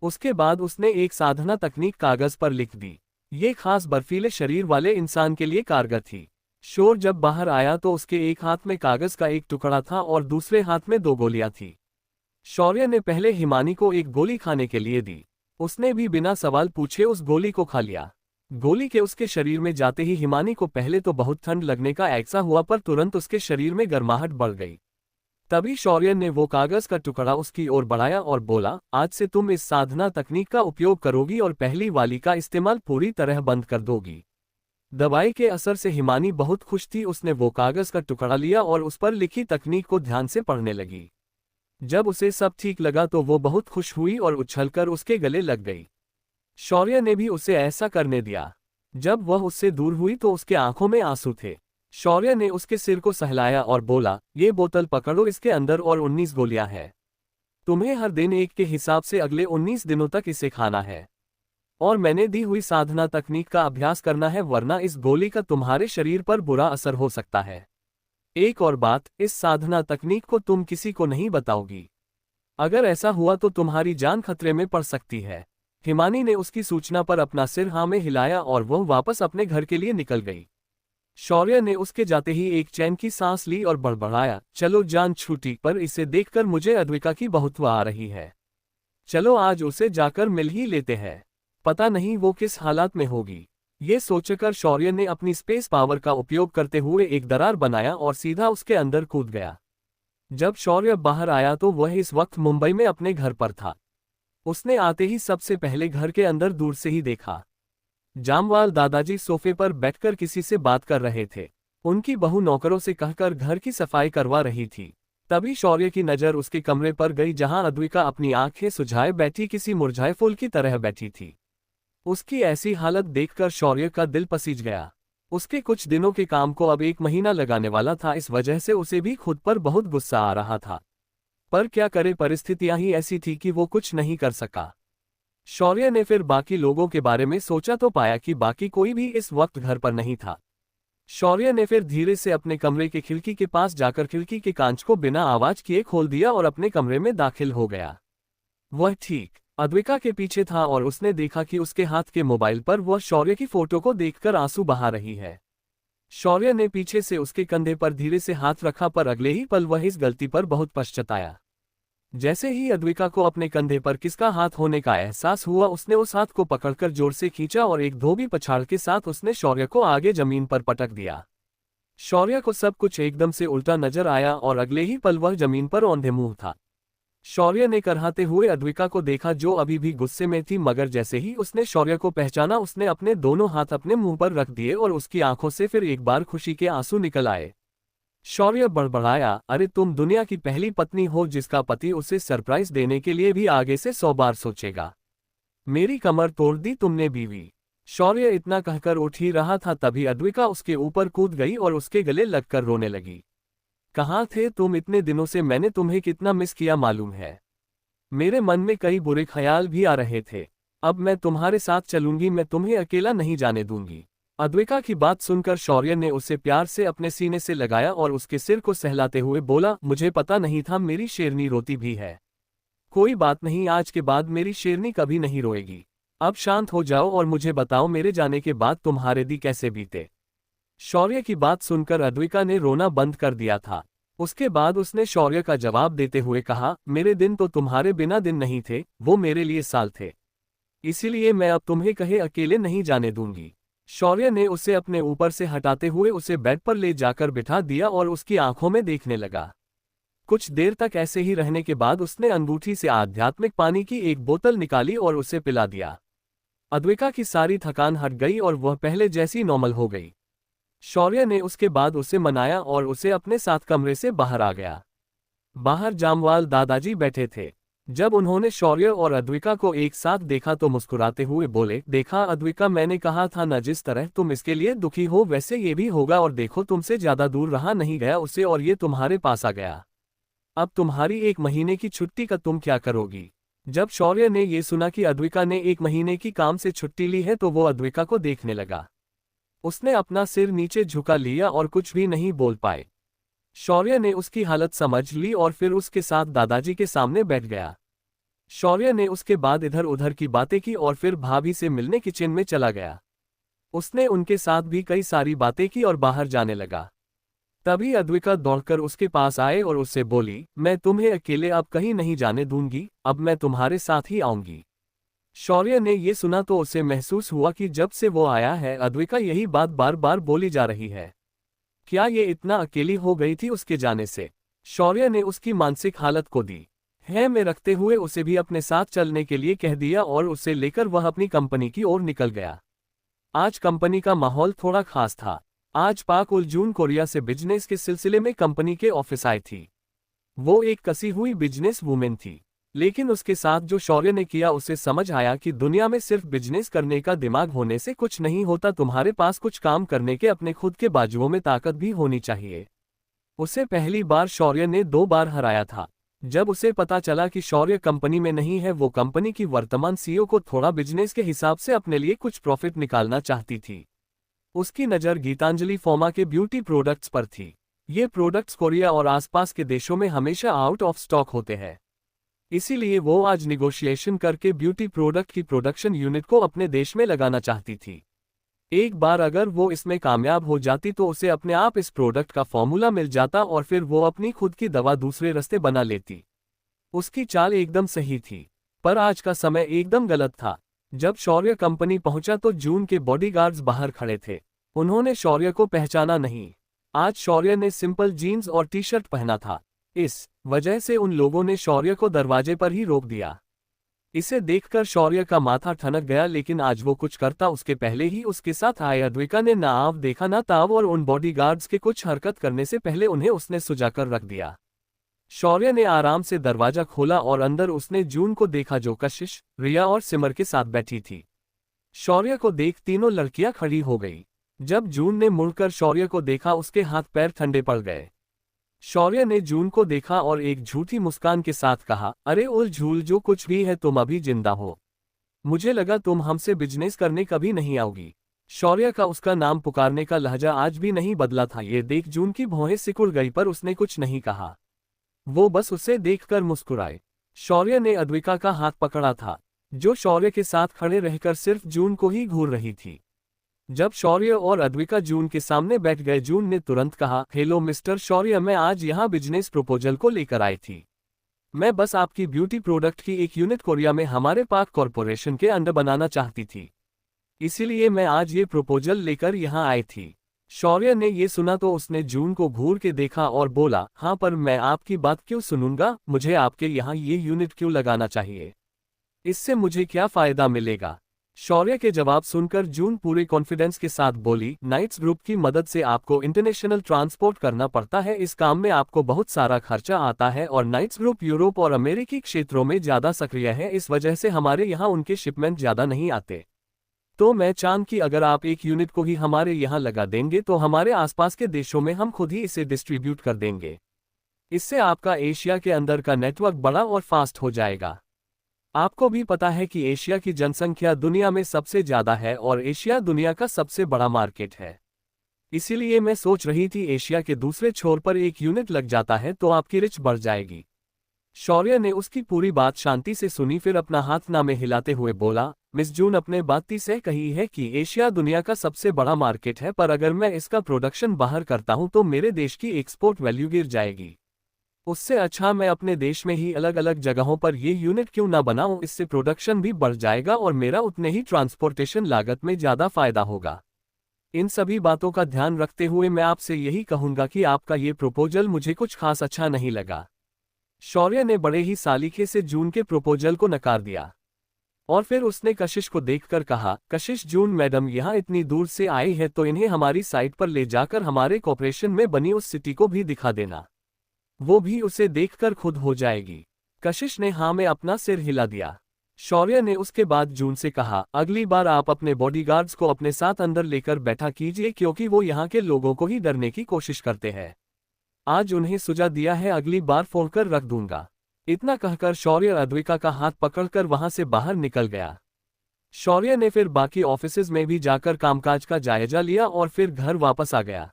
उसके बाद उसने एक साधना तकनीक कागज पर लिख दी। ये खास बर्फीले शरीर वाले इंसान के लिए कारगर थी। शोर जब बाहर आया तो उसके एक हाथ में कागज का एक टुकड़ा था और दूसरे हाथ में 2 गोलियां थी। शौर्य ने पहले हिमानी को एक गोली खाने के लिए दी। उसने भी बिना सवाल पूछे उस गोली को खा लिया। गोली के उसके शरीर में जाते ही हिमानी को पहले तो बहुत ठंड लगने का एहसास हुआ पर तुरंत उसके शरीर में गर्माहट बढ़ गई। तभी शौर्य ने वो कागज का टुकड़ा उसकी ओर बढ़ाया और बोला, आज से तुम इस साधना तकनीक का उपयोग करोगी और पहली वाली का इस्तेमाल पूरी तरह बंद कर दोगी। दवाई के असर से हिमानी बहुत खुश थी। उसने वो कागज का टुकड़ा लिया और उस पर लिखी तकनीक को ध्यान से पढ़ने लगी। जब उसे सब ठीक लगा तो वो बहुत खुश हुई और उछलकर उसके गले लग गई। शौर्य ने भी उसे ऐसा करने दिया। जब वह उससे दूर हुई तो उसके आंखों में आंसू थे। शौर्य ने उसके सिर को सहलाया और बोला, ये बोतल पकड़ो, इसके अंदर और 19 गोलियां हैं। तुम्हें हर दिन एक के हिसाब से अगले 19 दिनों तक इसे खाना है। और मैंने दी हुई साधना तकनीक का अभ्यास करना है, वरना इस गोली का तुम्हारे शरीर पर बुरा असर हो सकता है। एक और बात, इस साधना तकनीक को तुम किसी को नहीं बताओगी। अगर ऐसा हुआ तो तुम्हारी जान खतरे में पड़ सकती है। हिमानी ने उसकी सूचना पर अपना सिर हाँ में हिलाया और वह वापस अपने घर के लिए निकल गई। शौर्य ने उसके जाते ही एक चैन की सांस ली और बड़बड़ाया, चलो जान छूटी, पर इसे देखकर मुझे अद्विका की बहुत वाह आ रही है। चलो आज उसे जाकर मिल ही लेते हैं, पता नहीं वो किस हालात में होगी। ये सोचकर शौर्य ने अपनी स्पेस पावर का उपयोग करते हुए एक दरार बनाया और सीधा उसके अंदर कूद गया। जब शौर्य बाहर आया तो वह इस वक्त मुंबई में अपने घर पर था। उसने आते ही सबसे पहले घर के अंदर दूर से ही देखा। जामवाल दादाजी सोफे पर बैठकर किसी से बात कर रहे थे। उनकी बहू नौकरों से कहकर घर की सफाई करवा रही थी। तभी शौर्य की नजर उसके कमरे पर गई, जहां अद्विका अपनी आंखें सुझाए बैठी किसी मुरझाए फूल की तरह बैठी थी। उसकी ऐसी हालत देखकर शौर्य का दिल पसीज गया। उसके कुछ दिनों के काम को अब 1 महीना लगाने वाला था, इस वजह से उसे भी खुद पर बहुत गुस्सा आ रहा था। पर क्या करे, परिस्थितियां ही ऐसी थी कि वो कुछ नहीं कर सका। शौर्य ने फिर बाकी लोगों के बारे में सोचा तो पाया कि बाकी कोई भी इस वक्त घर पर नहीं था। शौर्य ने फिर धीरे से अपने कमरे के खिड़की के पास जाकर खिड़की के कांच को बिना आवाज किए खोल दिया और अपने कमरे में दाखिल हो गया। वह ठीक अद्विका के पीछे था और उसने देखा कि उसके हाथ के मोबाइल पर वह शौर्य की फोटो को देखकर आंसू बहा रही है। शौर्य ने पीछे से उसके कंधे पर धीरे से हाथ रखा, पर अगले ही पल वह इस गलती पर बहुत पछताया। जैसे ही अद्विका को अपने कंधे पर किसका हाथ होने का एहसास हुआ, उसने उस हाथ को पकड़कर जोर से खींचा और एक धोबी पछाड़ के साथ उसने शौर्य को आगे जमीन पर पटक दिया। शौर्य को सब कुछ एकदम से उल्टा नजर आया और अगले ही पल वह जमीन पर औंधे मुंह था। शौर्य ने करहाते हुए अद्विका को देखा, जो अभी भी गुस्से में थी, मगर जैसे ही उसने शौर्य को पहचाना उसने अपने दोनों हाथ अपने मुंह पर रख दिए और उसकी आंखों से फिर एक बार खुशी के आंसू निकल आए। शौर्य बड़बड़ाया, अरे तुम दुनिया की पहली पत्नी हो जिसका पति उसे सरप्राइज देने के लिए भी आगे से 100 बार सोचेगा। मेरी कमर तोड़ दी तुमने बीवी। शौर्य इतना कहकर उठ ही रहा था, तभी अद्विका उसके ऊपर कूद गई और उसके गले लगकर रोने लगी। कहाँ थे तुम इतने दिनों से, मैंने तुम्हें कितना मिस किया मालूम है। मेरे मन में कई बुरे ख्याल भी आ रहे थे। अब मैं तुम्हारे साथ चलूंगी, मैं तुम्हें अकेला नहीं जाने दूंगी। अद्विका की बात सुनकर शौर्य ने उसे प्यार से अपने सीने से लगाया और उसके सिर को सहलाते हुए बोला, मुझे पता नहीं था मेरी शेरनी रोती भी है। कोई बात नहीं, आज के बाद मेरी शेरनी कभी नहीं रोएगी। अब शांत हो जाओ और मुझे बताओ, मेरे जाने के बाद तुम्हारे दिन कैसे बीते। शौर्य की बात सुनकर अद्विका ने रोना बंद कर दिया था। उसके बाद उसने शौर्य का जवाब देते हुए कहा, मेरे दिन तो तुम्हारे बिना दिन नहीं थे, वो मेरे लिए साल थे। इसीलिए मैं अब तुम्हें कहे अकेले नहीं जाने दूंगी। शौर्य ने उसे अपने ऊपर से हटाते हुए उसे बेड पर ले जाकर बिठा दिया और उसकी आंखों में देखने लगा। कुछ देर तक ऐसे ही रहने के बाद उसने अंगूठी से आध्यात्मिक पानी की एक बोतल निकाली और उसे पिला दिया। अद्विका की सारी थकान हट गई और वह पहले जैसी नॉर्मल हो गई। शौर्य ने उसके बाद उसे मनाया और उसे अपने साथ कमरे से बाहर आ गया। बाहर जामवाल दादाजी बैठे थे। जब उन्होंने शौर्य और अद्विका को एक साथ देखा तो मुस्कुराते हुए बोले, देखा अद्विका, मैंने कहा था न, जिस तरह तुम इसके लिए दुखी हो वैसे ये भी होगा, और देखो तुमसे ज्यादा दूर रहा नहीं गया उसे और ये तुम्हारे पास आ गया। अब तुम्हारी 1 महीने की छुट्टी का तुम क्या करोगी। जब शौर्य ने ये सुना कि अद्विका ने 1 महीने की काम से छुट्टी ली है तो वो अद्विका को देखने लगा। उसने अपना सिर नीचे झुका लिया और कुछ भी नहीं बोल पाए। शौर्य ने उसकी हालत समझ ली और फिर उसके साथ दादाजी के सामने बैठ गया। शौर्य ने उसके बाद इधर उधर की बातें की और फिर भाभी से मिलने किचन में चला गया। उसने उनके साथ भी कई सारी बातें की और बाहर जाने लगा। तभी अद्विका दौड़कर उसके पास आए और उससे बोली, मैं तुम्हें अकेले अब कहीं नहीं जाने दूंगी, अब मैं तुम्हारे साथ ही आऊंगी। शौर्य ने ये सुना तो उसे महसूस हुआ कि जब से वो आया है अद्विका यही बात बार बार बोली जा रही है। क्या ये इतना अकेली हो गई थी उसके जाने से। शौर्य ने उसकी मानसिक हालत को दी है में रखते हुए उसे भी अपने साथ चलने के लिए कह दिया और उसे लेकर वह अपनी कंपनी की ओर निकल गया। आज कंपनी का माहौल थोड़ा खास था। आज पाक जून कोरिया से बिजनेस के सिलसिले में कंपनी के ऑफिस आई थी। वो एक कसी हुई बिजनेस वूमेन थी, लेकिन उसके साथ जो शौर्य ने किया उसे समझ आया कि दुनिया में सिर्फ बिजनेस करने का दिमाग होने से कुछ नहीं होता, तुम्हारे पास कुछ काम करने के अपने खुद के बाजुओं में ताकत भी होनी चाहिए। उसे पहली बार शौर्य ने 2 बार हराया था। जब उसे पता चला कि शौर्य कंपनी में नहीं है, वो कंपनी की वर्तमान सीईओ को थोड़ा बिजनेस के हिसाब से अपने लिए कुछ प्रॉफिट निकालना चाहती थी। उसकी नज़र गीतांजलि फार्मा के ब्यूटी प्रोडक्ट्स पर थी। ये प्रोडक्ट्स कोरिया और आसपास के देशों में हमेशा आउट ऑफ स्टॉक होते हैं। इसीलिए वो आज निगोशिएशन करके ब्यूटी प्रोडक्ट की प्रोडक्शन यूनिट को अपने देश में लगाना चाहती थी। एक बार अगर वो इसमें कामयाब हो जाती तो उसे अपने आप इस प्रोडक्ट का फॉर्मूला मिल जाता और फिर वो अपनी खुद की दवा दूसरे रास्ते बना लेती। उसकी चाल एकदम सही थी, पर आज का समय एकदम गलत था। जब शौर्य कंपनी पहुंचा तो जून के बॉडीगार्ड्स बाहर खड़े थे। उन्होंने शौर्य को पहचाना नहीं। आज शौर्य ने सिंपल जीन्स और टी शर्ट पहना था। इस वजह से उन लोगों ने शौर्य को दरवाजे पर ही रोक दिया। इसे देखकर शौर्य का माथा ठनक गया, लेकिन आज वो कुछ करता उसके पहले ही उसके साथ आए अद्विका ने ना आव देखा ना ताव, और उन बॉडीगार्ड्स के कुछ हरकत करने से पहले उन्हें उसने सुजाकर रख दिया। शौर्य ने आराम से दरवाजा खोला और अंदर उसने जून को देखा, जो कशिश, रिया और सिमर के साथ बैठी थी। शौर्य को देख तीनों लड़कियां खड़ी हो गई। जब जून ने मुड़कर शौर्य को देखा, उसके हाथ पैर ठंडे पड़ गए। शौर्य ने जून को देखा और एक झूठी मुस्कान के साथ कहा, अरे उल झूल, जो कुछ भी है तुम अभी जिंदा हो। मुझे लगा तुम हमसे बिजनेस करने कभी नहीं आओगी। शौर्य का उसका नाम पुकारने का लहजा आज भी नहीं बदला था। ये देख जून की भौहें सिकुड़ गई, पर उसने कुछ नहीं कहा। वो बस उसे देखकर मुस्कुराए। शौर्य ने अद्विका का हाथ पकड़ा था, जो शौर्य के साथ खड़े रहकर सिर्फ जून को ही घूर रही थी। जब शौर्य और अद्विका जून के सामने बैठ गए, जून ने तुरंत कहा, हेलो मिस्टर शौर्य, मैं आज यहाँ बिजनेस प्रपोजल को लेकर आई थी। मैं बस आपकी ब्यूटी प्रोडक्ट की एक यूनिट कोरिया में हमारे पाक कॉरपोरेशन के अंडर बनाना चाहती थी, इसीलिए मैं आज ये प्रपोजल लेकर यहाँ आई थी। शौर्य ने ये सुना तो उसने जून को घूर के देखा और बोला, हाँ, पर मैं आपकी बात क्यों सुनूंगा? मुझे आपके यहाँ ये यूनिट क्यों लगाना चाहिए? इससे मुझे क्या फायदा मिलेगा? शौर्य के जवाब सुनकर जून पूरे कॉन्फिडेंस के साथ बोली, नाइट्स ग्रुप की मदद से आपको इंटरनेशनल ट्रांसपोर्ट करना पड़ता है। इस काम में आपको बहुत सारा खर्चा आता है और नाइट्स ग्रुप यूरोप और अमेरिकी क्षेत्रों में ज़्यादा सक्रिय है, इस वजह से हमारे यहाँ उनके शिपमेंट ज़्यादा नहीं आते। तो मैं चाहूं कि अगर आप एक यूनिट को ही हमारे यहाँ लगा देंगे तो हमारे आसपास के देशों में हम खुद ही इसे डिस्ट्रीब्यूट कर देंगे। इससे आपका एशिया के अंदर का नेटवर्क बड़ा और फास्ट हो जाएगा। आपको भी पता है कि एशिया की जनसंख्या दुनिया में सबसे ज़्यादा है और एशिया दुनिया का सबसे बड़ा मार्केट है। इसीलिए मैं सोच रही थी एशिया के दूसरे छोर पर एक यूनिट लग जाता है तो आपकी रिच बढ़ जाएगी। शौर्य ने उसकी पूरी बात शांति से सुनी, फिर अपना हाथ ना में हिलाते हुए बोला, मिस जून अपने बाती से कही है कि एशिया दुनिया का सबसे बड़ा मार्केट है, पर अगर मैं इसका प्रोडक्शन बाहर करता हूं तो मेरे देश की एक्सपोर्ट वैल्यू गिर जाएगी। उससे अच्छा मैं अपने देश में ही अलग अलग जगहों पर ये यूनिट क्यों ना बनाऊं, इससे प्रोडक्शन भी बढ़ जाएगा और मेरा उतने ही ट्रांसपोर्टेशन लागत में ज़्यादा फायदा होगा। इन सभी बातों का ध्यान रखते हुए मैं आपसे यही कहूँगा कि आपका ये प्रपोजल मुझे कुछ खास अच्छा नहीं लगा। शौर्य ने बड़े ही सालीके से जून के प्रपोजल को नकार दिया और फिर उसने कशिश को देखकर कहा, कशिश, जून मैडम यहाँ इतनी दूर से आई है तो इन्हें हमारी साइट पर ले जाकर हमारे कॉर्पोरेशन में बनी उस सिटी को भी दिखा देना, वो भी उसे देखकर खुद हो जाएगी। कशिश ने हाँ में अपना सिर हिला दिया। शौर्य ने उसके बाद जून से कहा, अगली बार आप अपने बॉडीगार्ड्स को अपने साथ अंदर लेकर बैठा कीजिए, क्योंकि वो यहाँ के लोगों को ही डरने की कोशिश करते हैं। आज उन्हें सुझा दिया है, अगली बार फोन कर रख दूंगा। इतना कहकर शौर्य अद्विका का हाथ पकड़कर वहां से बाहर निकल गया। शौर्य ने फिर बाकी ऑफिसेज में भी जाकर कामकाज का जायजा लिया और फिर घर वापस आ गया।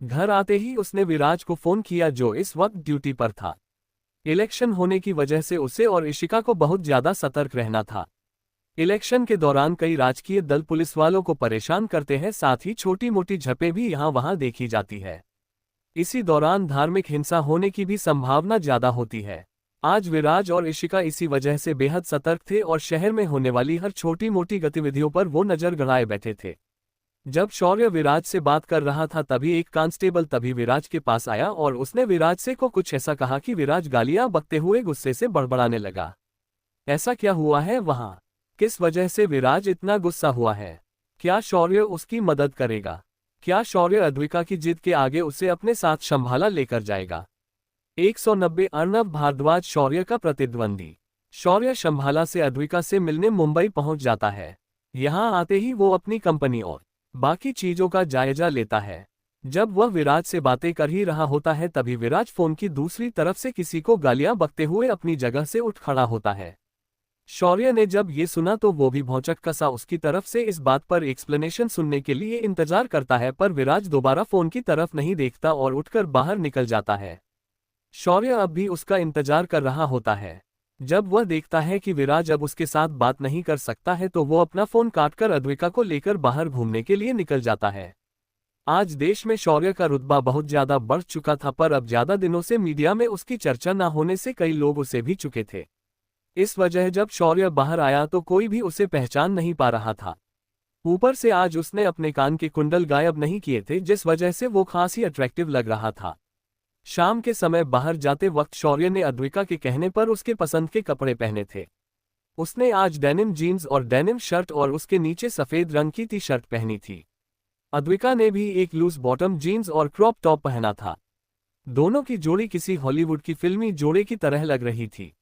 घर आते ही उसने विराज को फोन किया, जो इस वक्त ड्यूटी पर था। इलेक्शन होने की वजह से उसे और इशिका को बहुत ज्यादा सतर्क रहना था। इलेक्शन के दौरान कई राजकीय दल पुलिस वालों को परेशान करते हैं, साथ ही छोटी मोटी झपें भी यहाँ वहाँ देखी जाती है। इसी दौरान धार्मिक हिंसा होने की भी संभावना ज्यादा होती है। आज विराज और इशिका इसी वजह से बेहद सतर्क थे और शहर में होने वाली हर छोटी मोटी गतिविधियों पर वो नजर गड़ाए बैठे थे। जब शौर्य विराज से बात कर रहा था तभी एक कांस्टेबल तभी विराज के पास आया और उसने विराज से को कुछ ऐसा कहा कि विराज गालियां बकते हुए गुस्से से बड़बड़ाने लगा। ऐसा क्या हुआ है वहां? किस वजह से विराज इतना गुस्सा हुआ है? क्या शौर्य उसकी मदद करेगा? क्या शौर्य अद्विका की जिद के आगे उसे अपने साथ संभाला लेकर जाएगा? 190 अर्नब भारद्वाज शौर्य का प्रतिद्वंदी। शौर्य शंभाला से अद्विका से मिलने मुंबई पहुंच जाता है। यहां आते ही वो अपनी कंपनी और बाकी चीजों का जायजा लेता है। जब वह विराज से बातें कर ही रहा होता है तभी विराज फोन की दूसरी तरफ से किसी को गालियां बकते हुए अपनी जगह से उठ खड़ा होता है। शौर्य ने जब ये सुना तो वो भी भौचक्का कसा उसकी तरफ से इस बात पर एक्सप्लेनेशन सुनने के लिए इंतजार करता है, पर विराज दोबारा फोन की तरफ नहीं देखता और उठकर बाहर निकल जाता है। शौर्य अब भी उसका इंतजार कर रहा होता है। जब वह देखता है कि विराज अब उसके साथ बात नहीं कर सकता है तो वो अपना फोन काटकर अद्विका को लेकर बाहर घूमने के लिए निकल जाता है। आज देश में शौर्य का रुतबा बहुत ज्यादा बढ़ चुका था, पर अब ज्यादा दिनों से मीडिया में उसकी चर्चा न होने से कई लोग उसे भी चुके थे। इस वजह जब शौर्य बाहर आया तो कोई भी उसे पहचान नहीं पा रहा था। ऊपर से आज उसने अपने कान के कुंडल गायब नहीं किए थे, जिस वजह से वो खास ही अट्रैक्टिव लग रहा था। शाम के समय बाहर जाते वक्त शौर्य ने अद्विका के कहने पर उसके पसंद के कपड़े पहने थे। उसने आज डेनिम जीन्स और डेनिम शर्ट और उसके नीचे सफेद रंग की टी शर्ट पहनी थी। अद्विका ने भी एक लूज बॉटम जीन्स और क्रॉप टॉप पहना था। दोनों की जोड़ी किसी हॉलीवुड की फिल्मी जोड़े की तरह लग रही थी।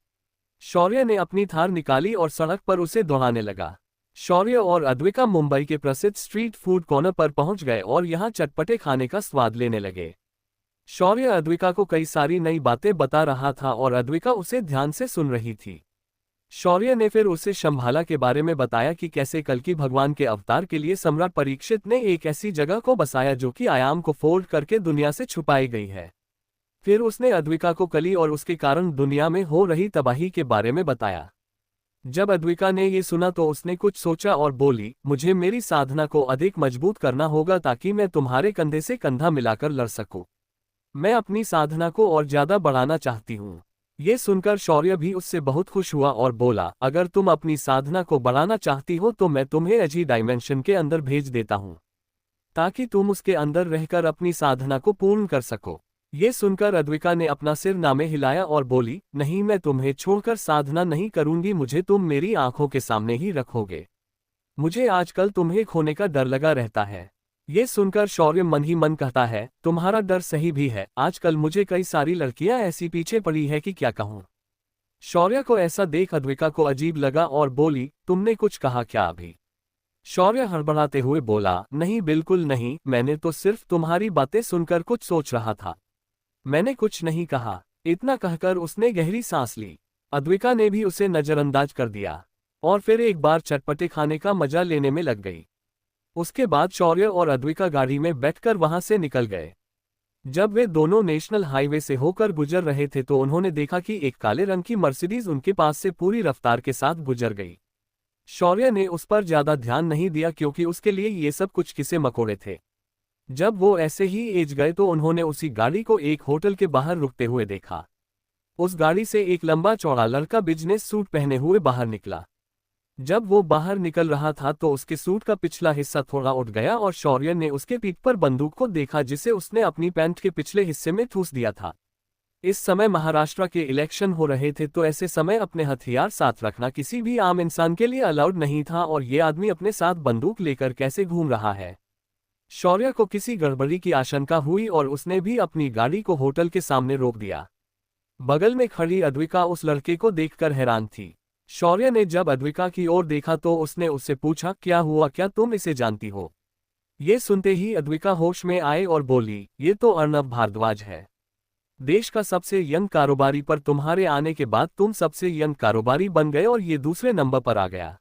शौर्य ने अपनी थार निकाली और सड़क पर उसे दौड़ाने लगा। शौर्य और अद्विका मुंबई के प्रसिद्ध स्ट्रीट फूड कॉर्नर पर पहुंच गए और यहां चटपटे खाने का स्वाद लेने लगे। शौर्य अद्विका को कई सारी नई बातें बता रहा था और अद्विका उसे ध्यान से सुन रही थी। शौर्य ने फिर उसे शंभाला के बारे में बताया कि कैसे कल्कि भगवान के अवतार के लिए सम्राट परीक्षित ने एक ऐसी जगह को बसाया जो कि आयाम को फोल्ड करके दुनिया से छुपाई गई है। फिर उसने अद्विका को कली और उसके कारण दुनिया में हो रही तबाही के बारे में बताया। जब अद्विका ने ये सुना तो उसने कुछ सोचा और बोली, मुझे मेरी साधना को अधिक मजबूत करना होगा ताकि मैं तुम्हारे कंधे से कंधा मिलाकर लड़ सकूं। मैं अपनी साधना को और ज्यादा बढ़ाना चाहती हूँ। ये सुनकर शौर्य भी उससे बहुत खुश हुआ और बोला, अगर तुम अपनी साधना को बढ़ाना चाहती हो तो मैं तुम्हें एजी डायमेंशन के अंदर भेज देता हूँ ताकि तुम उसके अंदर रहकर अपनी साधना को पूर्ण कर सको। ये सुनकर अद्विका ने अपना सिर नामे हिलाया और बोली, नहीं, मैं तुम्हें छोड़कर साधना नहीं करूंगी, मुझे तुम मेरी आंखों के सामने ही रखोगे। मुझे आजकल तुम्हें खोने का डर लगा रहता है। ये सुनकर शौर्य मन ही मन कहता है, तुम्हारा डर सही भी है, आजकल मुझे कई सारी लड़कियां ऐसी पीछे पड़ी है कि क्या कहूं। शौर्य को ऐसा देख अद्विका को अजीब लगा और बोली, तुमने कुछ कहा क्या अभी? शौर्य हड़बड़ाते हुए बोला, नहीं, बिल्कुल नहीं, मैंने तो सिर्फ तुम्हारी बातें सुनकर कुछ सोच रहा था, मैंने कुछ नहीं कहा। इतना कहकर उसने गहरी सांस ली। अद्विका ने भी उसे नजरअंदाज कर दिया और फिर एक बार चटपटे खाने का मजा लेने में लग गई। उसके बाद शौर्य और अद्विका गाड़ी में बैठकर वहां से निकल गए। जब वे दोनों नेशनल हाईवे से होकर गुजर रहे थे तो उन्होंने देखा कि एक काले रंग की मर्सिडीज उनके पास से पूरी रफ्तार के साथ गुजर गई। शौर्य ने उस पर ज्यादा ध्यान नहीं दिया क्योंकि उसके लिए ये सब कुछ किसे मकोड़े थे। जब वो ऐसे ही एज गए तो उन्होंने उसी गाड़ी को एक होटल के बाहर रुकते हुए देखा। उस गाड़ी से एक लंबा चौड़ा लड़का बिजनेस सूट पहने हुए बाहर निकला। जब वो बाहर निकल रहा था तो उसके सूट का पिछला हिस्सा थोड़ा उठ गया और शौर्य ने उसके पीठ पर बंदूक को देखा जिसे उसने अपनी पैंट के पिछले हिस्से में ठूस दिया था। इस समय महाराष्ट्र के इलेक्शन हो रहे थे तो ऐसे समय अपने हथियार साथ रखना किसी भी आम इंसान के लिए अलाउड नहीं था, और ये आदमी अपने साथ बंदूक लेकर कैसे घूम रहा है। शौर्य को किसी गड़बड़ी की आशंका हुई और उसने भी अपनी गाड़ी को होटल के सामने रोक दिया। बगल में खड़ी अद्विका उस लड़के को देखकर हैरान थी। शौर्य ने जब अद्विका की ओर देखा तो उसने उससे पूछा, क्या हुआ, क्या तुम इसे जानती हो? ये सुनते ही अद्विका होश में आए और बोली, ये तो अर्नब भारद्वाज है, देश का सबसे यंग कारोबारी, पर तुम्हारे आने के बाद तुम सबसे यंग कारोबारी बन गए और ये दूसरे नंबर पर आ गया।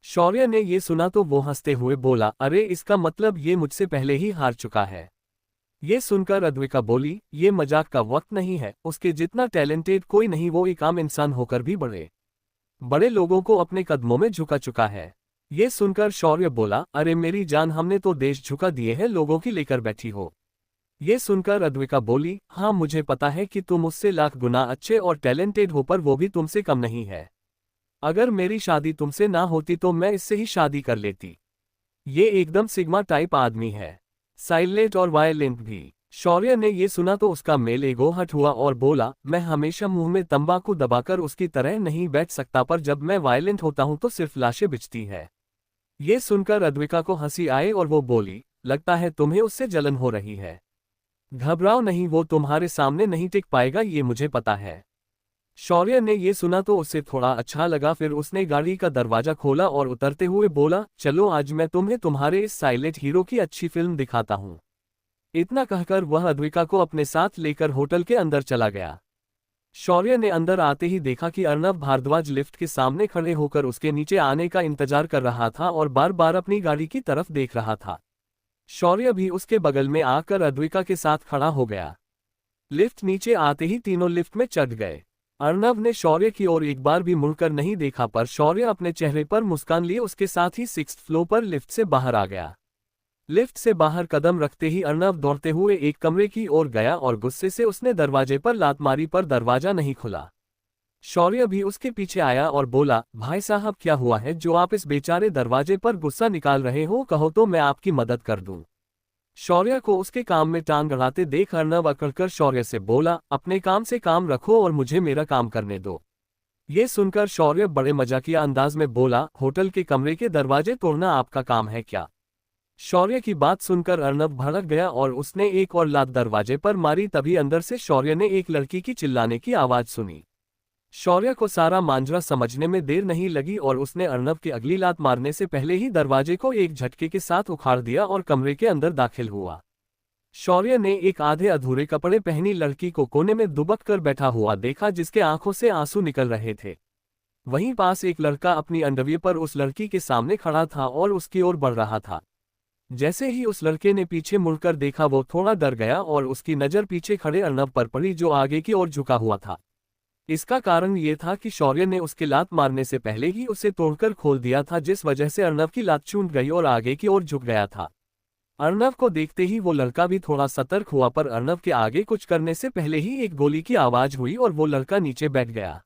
शौर्य ने ये सुना तो वो हंसते हुए बोला, अरे इसका मतलब ये मुझसे पहले ही हार चुका है। ये सुनकर अद्विका बोली, ये मजाक का वक्त नहीं है, उसके जितना टैलेंटेड कोई नहीं, वो एक आम इंसान होकर भी बड़े लोगों को अपने कदमों में झुका चुका है। ये सुनकर शौर्य बोला, अरे मेरी जान, हमने तो देश झुका दिए हैं, लोगों की लेकर बैठी हो। ये सुनकर अद्विका बोली, हाँ मुझे पता है कि तुम उससे लाख गुना अच्छे और टैलेंटेड हो, पर वो भी तुमसे कम नहीं है। अगर मेरी शादी तुमसे ना होती तो मैं इससे ही शादी कर लेती। ये एकदम सिग्मा टाइप आदमी है, साइलेंट और वायलेंट भी। शौर्य ने ये सुना तो उसका मेल ईगो हट हुआ और बोला, मैं हमेशा मुंह में तंबाकू दबाकर उसकी तरह नहीं बैठ सकता, पर जब मैं वायलेंट होता हूं तो सिर्फ लाशें बिछती है। ये सुनकर अद्विका को हंसी आए और वो बोली, लगता है तुम्हें उससे जलन हो रही है। घबराओ नहीं, वो तुम्हारे सामने नहीं टिक पाएगा, ये मुझे पता है। शौर्य ने ये सुना तो उसे थोड़ा अच्छा लगा। फिर उसने गाड़ी का दरवाजा खोला और उतरते हुए बोला, चलो आज मैं तुम्हें तुम्हारे इस साइलेंट हीरो की अच्छी फिल्म दिखाता हूँ। इतना कहकर वह अद्विका को अपने साथ लेकर होटल के अंदर चला गया। शौर्य ने अंदर आते ही देखा कि अर्नव भारद्वाज लिफ्ट के सामने खड़े होकर उसके नीचे आने का इंतजार कर रहा था और बार बार अपनी गाड़ी की तरफ देख रहा था। शौर्य भी उसके बगल में आकर अद्विका के साथ खड़ा हो गया। लिफ्ट नीचे आते ही तीनों लिफ्ट में चढ़ गए। अर्नव ने शौर्य की ओर एक बार भी मुड़कर नहीं देखा, पर शौर्य अपने चेहरे पर मुस्कान लिए उसके साथ ही 6th फ्लोर पर लिफ्ट से बाहर आ गया। लिफ्ट से बाहर कदम रखते ही अर्नव दौड़ते हुए एक कमरे की ओर गया और गुस्से से उसने दरवाजे पर लात मारी, पर दरवाजा नहीं खुला। शौर्य भी उसके पीछे आया और बोला, भाई साहब क्या हुआ है जो आप इस बेचारे दरवाजे पर गुस्सा निकाल रहे हो, कहो तो मैं आपकी मदद कर दूं। शौर्य को उसके काम में टांग अड़ाते देख अर्नव अकड़कर शौर्य से बोला, अपने काम से काम रखो और मुझे मेरा काम करने दो। ये सुनकर शौर्य बड़े मजाकिया अंदाज में बोला, होटल के कमरे के दरवाजे तोड़ना आपका काम है क्या? शौर्य की बात सुनकर अर्नव भड़क गया और उसने एक और लात दरवाजे पर मारी। तभी अंदर से शौर्य ने एक लड़की की चिल्लाने की आवाज सुनी। शौर्य को सारा मांजरा समझने में देर नहीं लगी और उसने अर्नव के अगली लात मारने से पहले ही दरवाजे को एक झटके के साथ उखाड़ दिया और कमरे के अंदर दाखिल हुआ। शौर्य ने एक आधे अधूरे कपड़े पहनी लड़की को कोने में दुबक कर बैठा हुआ देखा, जिसके आंखों से आंसू निकल रहे थे। वहीं पास एक लड़का अपनी अंडरवियर पर उस लड़की के सामने खड़ा था और उसकी ओर बढ़ रहा था। जैसे ही उस लड़के ने पीछे मुड़कर देखा, वो थोड़ा डर गया और उसकी नज़र पीछे खड़े अर्नव पर पड़ी, जो आगे की ओर झुका हुआ था। इसका कारण ये था कि शौर्य ने उसके लात मारने से पहले ही उसे तोड़कर खोल दिया था, जिस वजह से अर्नव की लात चूंट गई और आगे की ओर झुक गया था। अर्नव को देखते ही वो लड़का भी थोड़ा सतर्क हुआ, पर अर्नव के आगे कुछ करने से पहले ही एक गोली की आवाज हुई और वो लड़का नीचे बैठ गया।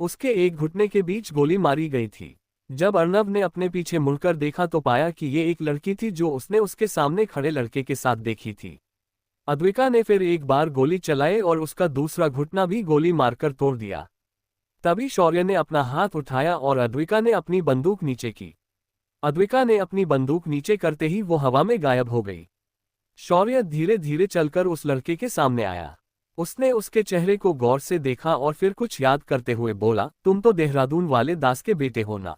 उसके एक घुटने के बीच गोली मारी गई थी। जब अर्नव ने अपने पीछे मुड़कर देखा तो पाया कि ये एक लड़की थी जो उसने उसके सामने खड़े लड़के के साथ देखी थी। अद्विका ने फिर एक बार गोली चलाई और उसका दूसरा घुटना भी गोली मारकर तोड़ दिया। तभी शौर्य ने अपना हाथ उठाया और अद्विका ने अपनी बंदूक नीचे की। अद्विका ने अपनी बंदूक नीचे करते ही वो हवा में गायब हो गई। शौर्य धीरे धीरे चलकर उस लड़के के सामने आया। उसने उसके चेहरे को गौर से देखा और फिर कुछ याद करते हुए बोला, तुम तो देहरादून वाले दास के बेटे हो ना?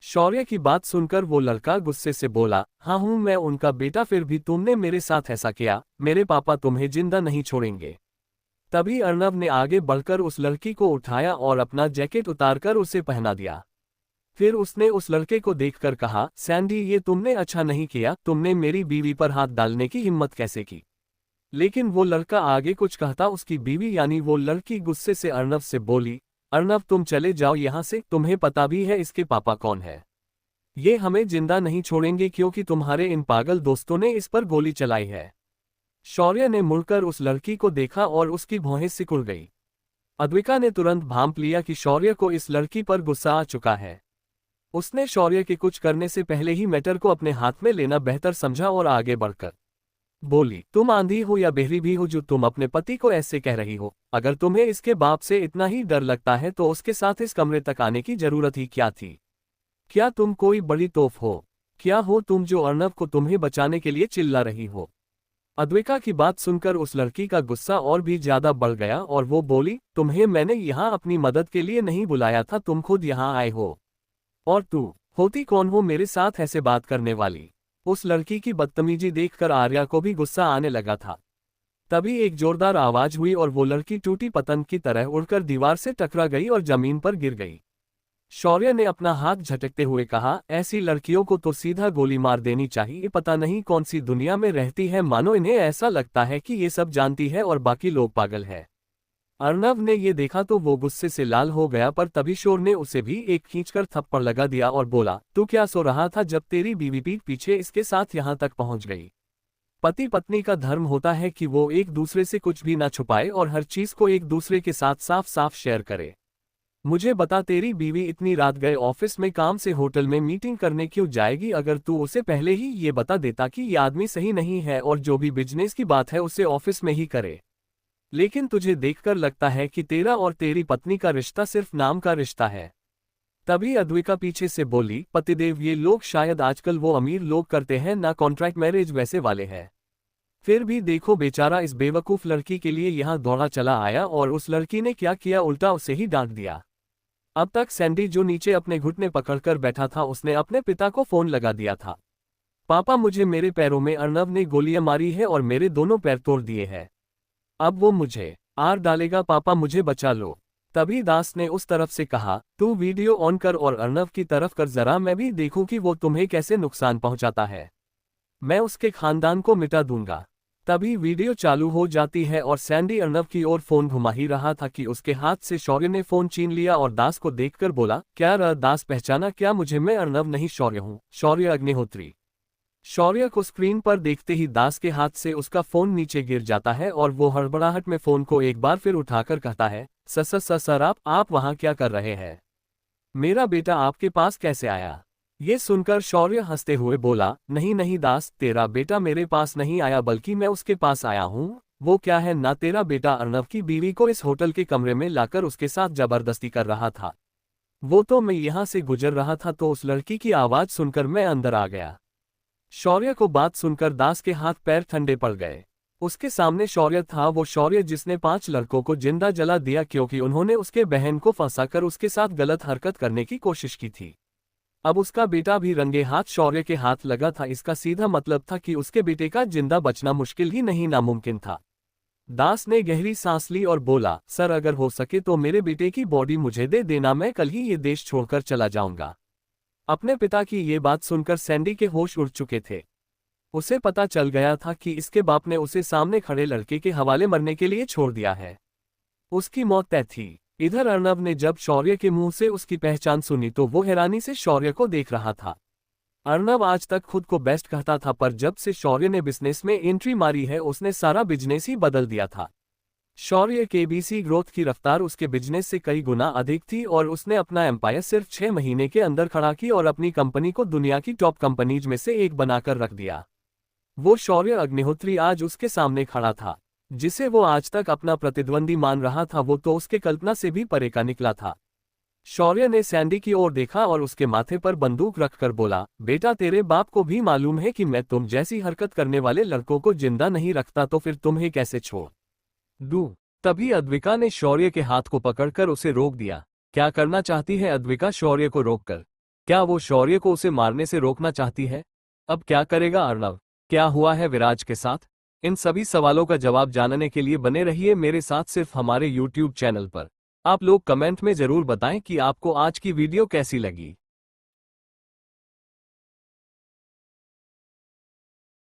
शौर्य की बात सुनकर वो लड़का गुस्से से बोला, हाँ हूं मैं उनका बेटा, फिर भी तुमने मेरे साथ ऐसा किया, मेरे पापा तुम्हें जिंदा नहीं छोड़ेंगे। तभी अर्नव ने आगे बढ़कर उस लड़की को उठाया और अपना जैकेट उतारकर उसे पहना दिया। फिर उसने उस लड़के को देखकर कहा, सैंडी ये तुमने अच्छा नहीं किया, तुमने मेरी बीवी पर हाथ डालने की हिम्मत कैसे की? लेकिन वो लड़का आगे कुछ कहता उसकी बीवी यानी वो लड़की गुस्से से अर्नव से बोली, अर्नव तुम चले जाओ यहाँ से, तुम्हें पता भी है इसके पापा कौन है। ये हमें जिंदा नहीं छोड़ेंगे क्योंकि तुम्हारे इन पागल दोस्तों ने इस पर गोली चलाई है। शौर्य ने मुड़कर उस लड़की को देखा और उसकी भौहें सिकुड़ गई। अद्विका ने तुरंत भांप लिया कि शौर्य को इस लड़की पर गुस्सा आ चुका है। उसने शौर्य के कुछ करने से पहले ही मैटर को अपने हाथ में लेना बेहतर समझा और आगे बढ़कर बोली, तुम आंधी हो या बहरी भी हो जो तुम अपने पति को ऐसे कह रही हो? अगर तुम्हें इसके बाप से इतना ही डर लगता है तो उसके साथ इस कमरे तक आने की जरूरत ही क्या थी? क्या तुम कोई बड़ी तोफ हो? क्या हो तुम जो अर्नव को तुम्हें बचाने के लिए चिल्ला रही हो? अद्विका की बात सुनकर उस लड़की का गुस्सा और भी ज्यादा बढ़ गया और वो बोली, तुम्हें मैंने यहाँ अपनी मदद के लिए नहीं बुलाया था, तुम खुद यहाँ आए हो। और तू होती कौन हो मेरे साथ ऐसे बात करने वाली? उस लड़की की बदतमीजी देखकर आर्या को भी गुस्सा आने लगा था। तभी एक जोरदार आवाज हुई और वो लड़की टूटी पतंग की तरह उड़कर दीवार से टकरा गई और जमीन पर गिर गई। शौर्य ने अपना हाथ झटकते हुए कहा, ऐसी लड़कियों को तो सीधा गोली मार देनी चाहिए, पता नहीं कौन सी दुनिया में रहती है, मानो इन्हें ऐसा लगता है कि ये सब जानती है और बाकी लोग पागल है। अर्नव ने ये देखा तो वो गुस्से से लाल हो गया, पर तभी शोर ने उसे भी एक खींचकर थप्पड़ लगा दिया और बोला, तू क्या सो रहा था जब तेरी बीवी पीठ पीछे इसके साथ यहाँ तक पहुँच गई? पति पत्नी का धर्म होता है कि वो एक दूसरे से कुछ भी ना छुपाए और हर चीज को एक दूसरे के साथ साफ साफ शेयर करे। मुझे बता, तेरी बीवी इतनी रात गए ऑफिस में काम से होटल में मीटिंग करने क्यों जाएगी? अगर तू उसे पहले ही ये बता देता कि ये आदमी सही नहीं है और जो भी बिजनेस की बात है उसे ऑफिस में ही करे। लेकिन तुझे देखकर लगता है कि तेरा और तेरी पत्नी का रिश्ता सिर्फ नाम का रिश्ता है। तभी अद्विका पीछे से बोली, पतिदेव ये लोग शायद आजकल वो अमीर लोग करते हैं ना, कॉन्ट्रैक्ट मैरिज वैसे वाले हैं। फिर भी देखो बेचारा इस बेवकूफ लड़की के लिए यहाँ दौड़ा चला आया और उस लड़की ने क्या किया, उल्टा उसे ही डांट दिया। अब तक सैंडी जो नीचे अपने घुटने पकड़कर बैठा था उसने अपने पिता को फोन लगा दिया था। पापा मुझे मेरे पैरों में अर्नब ने गोलियां मारी है और मेरे दोनों पैर तोड़ दिए हैं। अब वो मुझे आर डालेगा, पापा मुझे बचा लो। तभी दास ने उस तरफ से कहा, तू वीडियो ऑन कर और अर्नब की तरफ कर, जरा मैं भी देखूं कि वो तुम्हें कैसे नुकसान पहुंचाता है। मैं उसके खानदान को मिटा दूंगा। तभी वीडियो चालू हो जाती है और सैंडी अर्नब की ओर फोन घुमा ही रहा था कि उसके हाथ से शौर्य ने फोन छीन लिया और दास को देखकर बोला, क्या दास पहचाना क्या मुझे? मैं अर्नब नहीं, शौर्य हूँ, शौर्य अग्निहोत्री। शौर्य को स्क्रीन पर देखते ही दास के हाथ से उसका फोन नीचे गिर जाता है और वो हड़बड़ाहट में फोन को एक बार फिर उठाकर कहता है, सर आप वहां क्या कर रहे हैं? मेरा बेटा आपके पास कैसे आया? ये सुनकर शौर्य हंसते हुए बोला, नहीं नहीं दास, तेरा बेटा मेरे पास नहीं आया बल्कि मैं उसके पास आया हूँ। वो क्या है ना, तेरा बेटा अर्नब की बीवी को इस होटल के कमरे में लाकर उसके साथ जबरदस्ती कर रहा था। वो तो मैं यहाँ से गुजर रहा था तो उस लड़की की आवाज सुनकर मैं अंदर आ गया। शौर्य को बात सुनकर दास के हाथ पैर ठंडे पड़ गए। उसके सामने शौर्य था, वो शौर्य जिसने 5 लड़कों को जिंदा जला दिया क्योंकि उन्होंने उसके बहन को फंसाकर उसके साथ गलत हरकत करने की कोशिश की थी। अब उसका बेटा भी रंगे हाथ शौर्य के हाथ लगा था। इसका सीधा मतलब था कि उसके बेटे का जिंदा बचना मुश्किल ही नहीं नामुमकिन था। दास ने गहरी सांस ली और बोला, सर अगर हो सके तो मेरे बेटे की बॉडी मुझे दे देना, मैं कल ही ये देश छोड़कर चला जाऊंगा। अपने पिता की ये बात सुनकर सैंडी के होश उड़ चुके थे। उसे पता चल गया था कि इसके बाप ने उसे सामने खड़े लड़के के हवाले मरने के लिए छोड़ दिया है। उसकी मौत तय थी। इधर अर्नब ने जब शौर्य के मुंह से उसकी पहचान सुनी तो वो हैरानी से शौर्य को देख रहा था। अर्नब आज तक खुद को बेस्ट कहता था, पर जब से शौर्य ने बिजनेस में एंट्री मारी है उसने सारा बिजनेस ही बदल दिया था। शौर्य के बीसी ग्रोथ की रफ्तार उसके बिजनेस से कई गुना अधिक थी और उसने अपना एम्पायर सिर्फ 6 महीने के अंदर खड़ा की और अपनी कंपनी को दुनिया की टॉप कंपनीज में से एक बनाकर रख दिया। वो शौर्य अग्निहोत्री आज उसके सामने खड़ा था। जिसे वो आज तक अपना प्रतिद्वंदी मान रहा था वो तो उसके कल्पना से भी परे का निकला था। शौर्य ने सैंडी की ओर देखा और उसके माथे पर बंदूक रखकर बोला, बेटा तेरे बाप को भी मालूम है कि मैं तुम जैसी हरकत करने वाले लड़कों को जिंदा नहीं रखता, तो फिर तुम्हें कैसे छोड़ दूं? तभी अद्विका ने शौर्य के हाथ को पकड़कर उसे रोक दिया। क्या करना चाहती है अद्विका शौर्य को रोककर? क्या वो शौर्य को उसे मारने से रोकना चाहती है? अब क्या करेगा अर्नब? क्या हुआ है विराज के साथ? इन सभी सवालों का जवाब जानने के लिए बने रहिए मेरे साथ सिर्फ हमारे YouTube चैनल पर। आप लोग कमेंट में जरूर बताएं कि आपको आज की वीडियो कैसी लगी।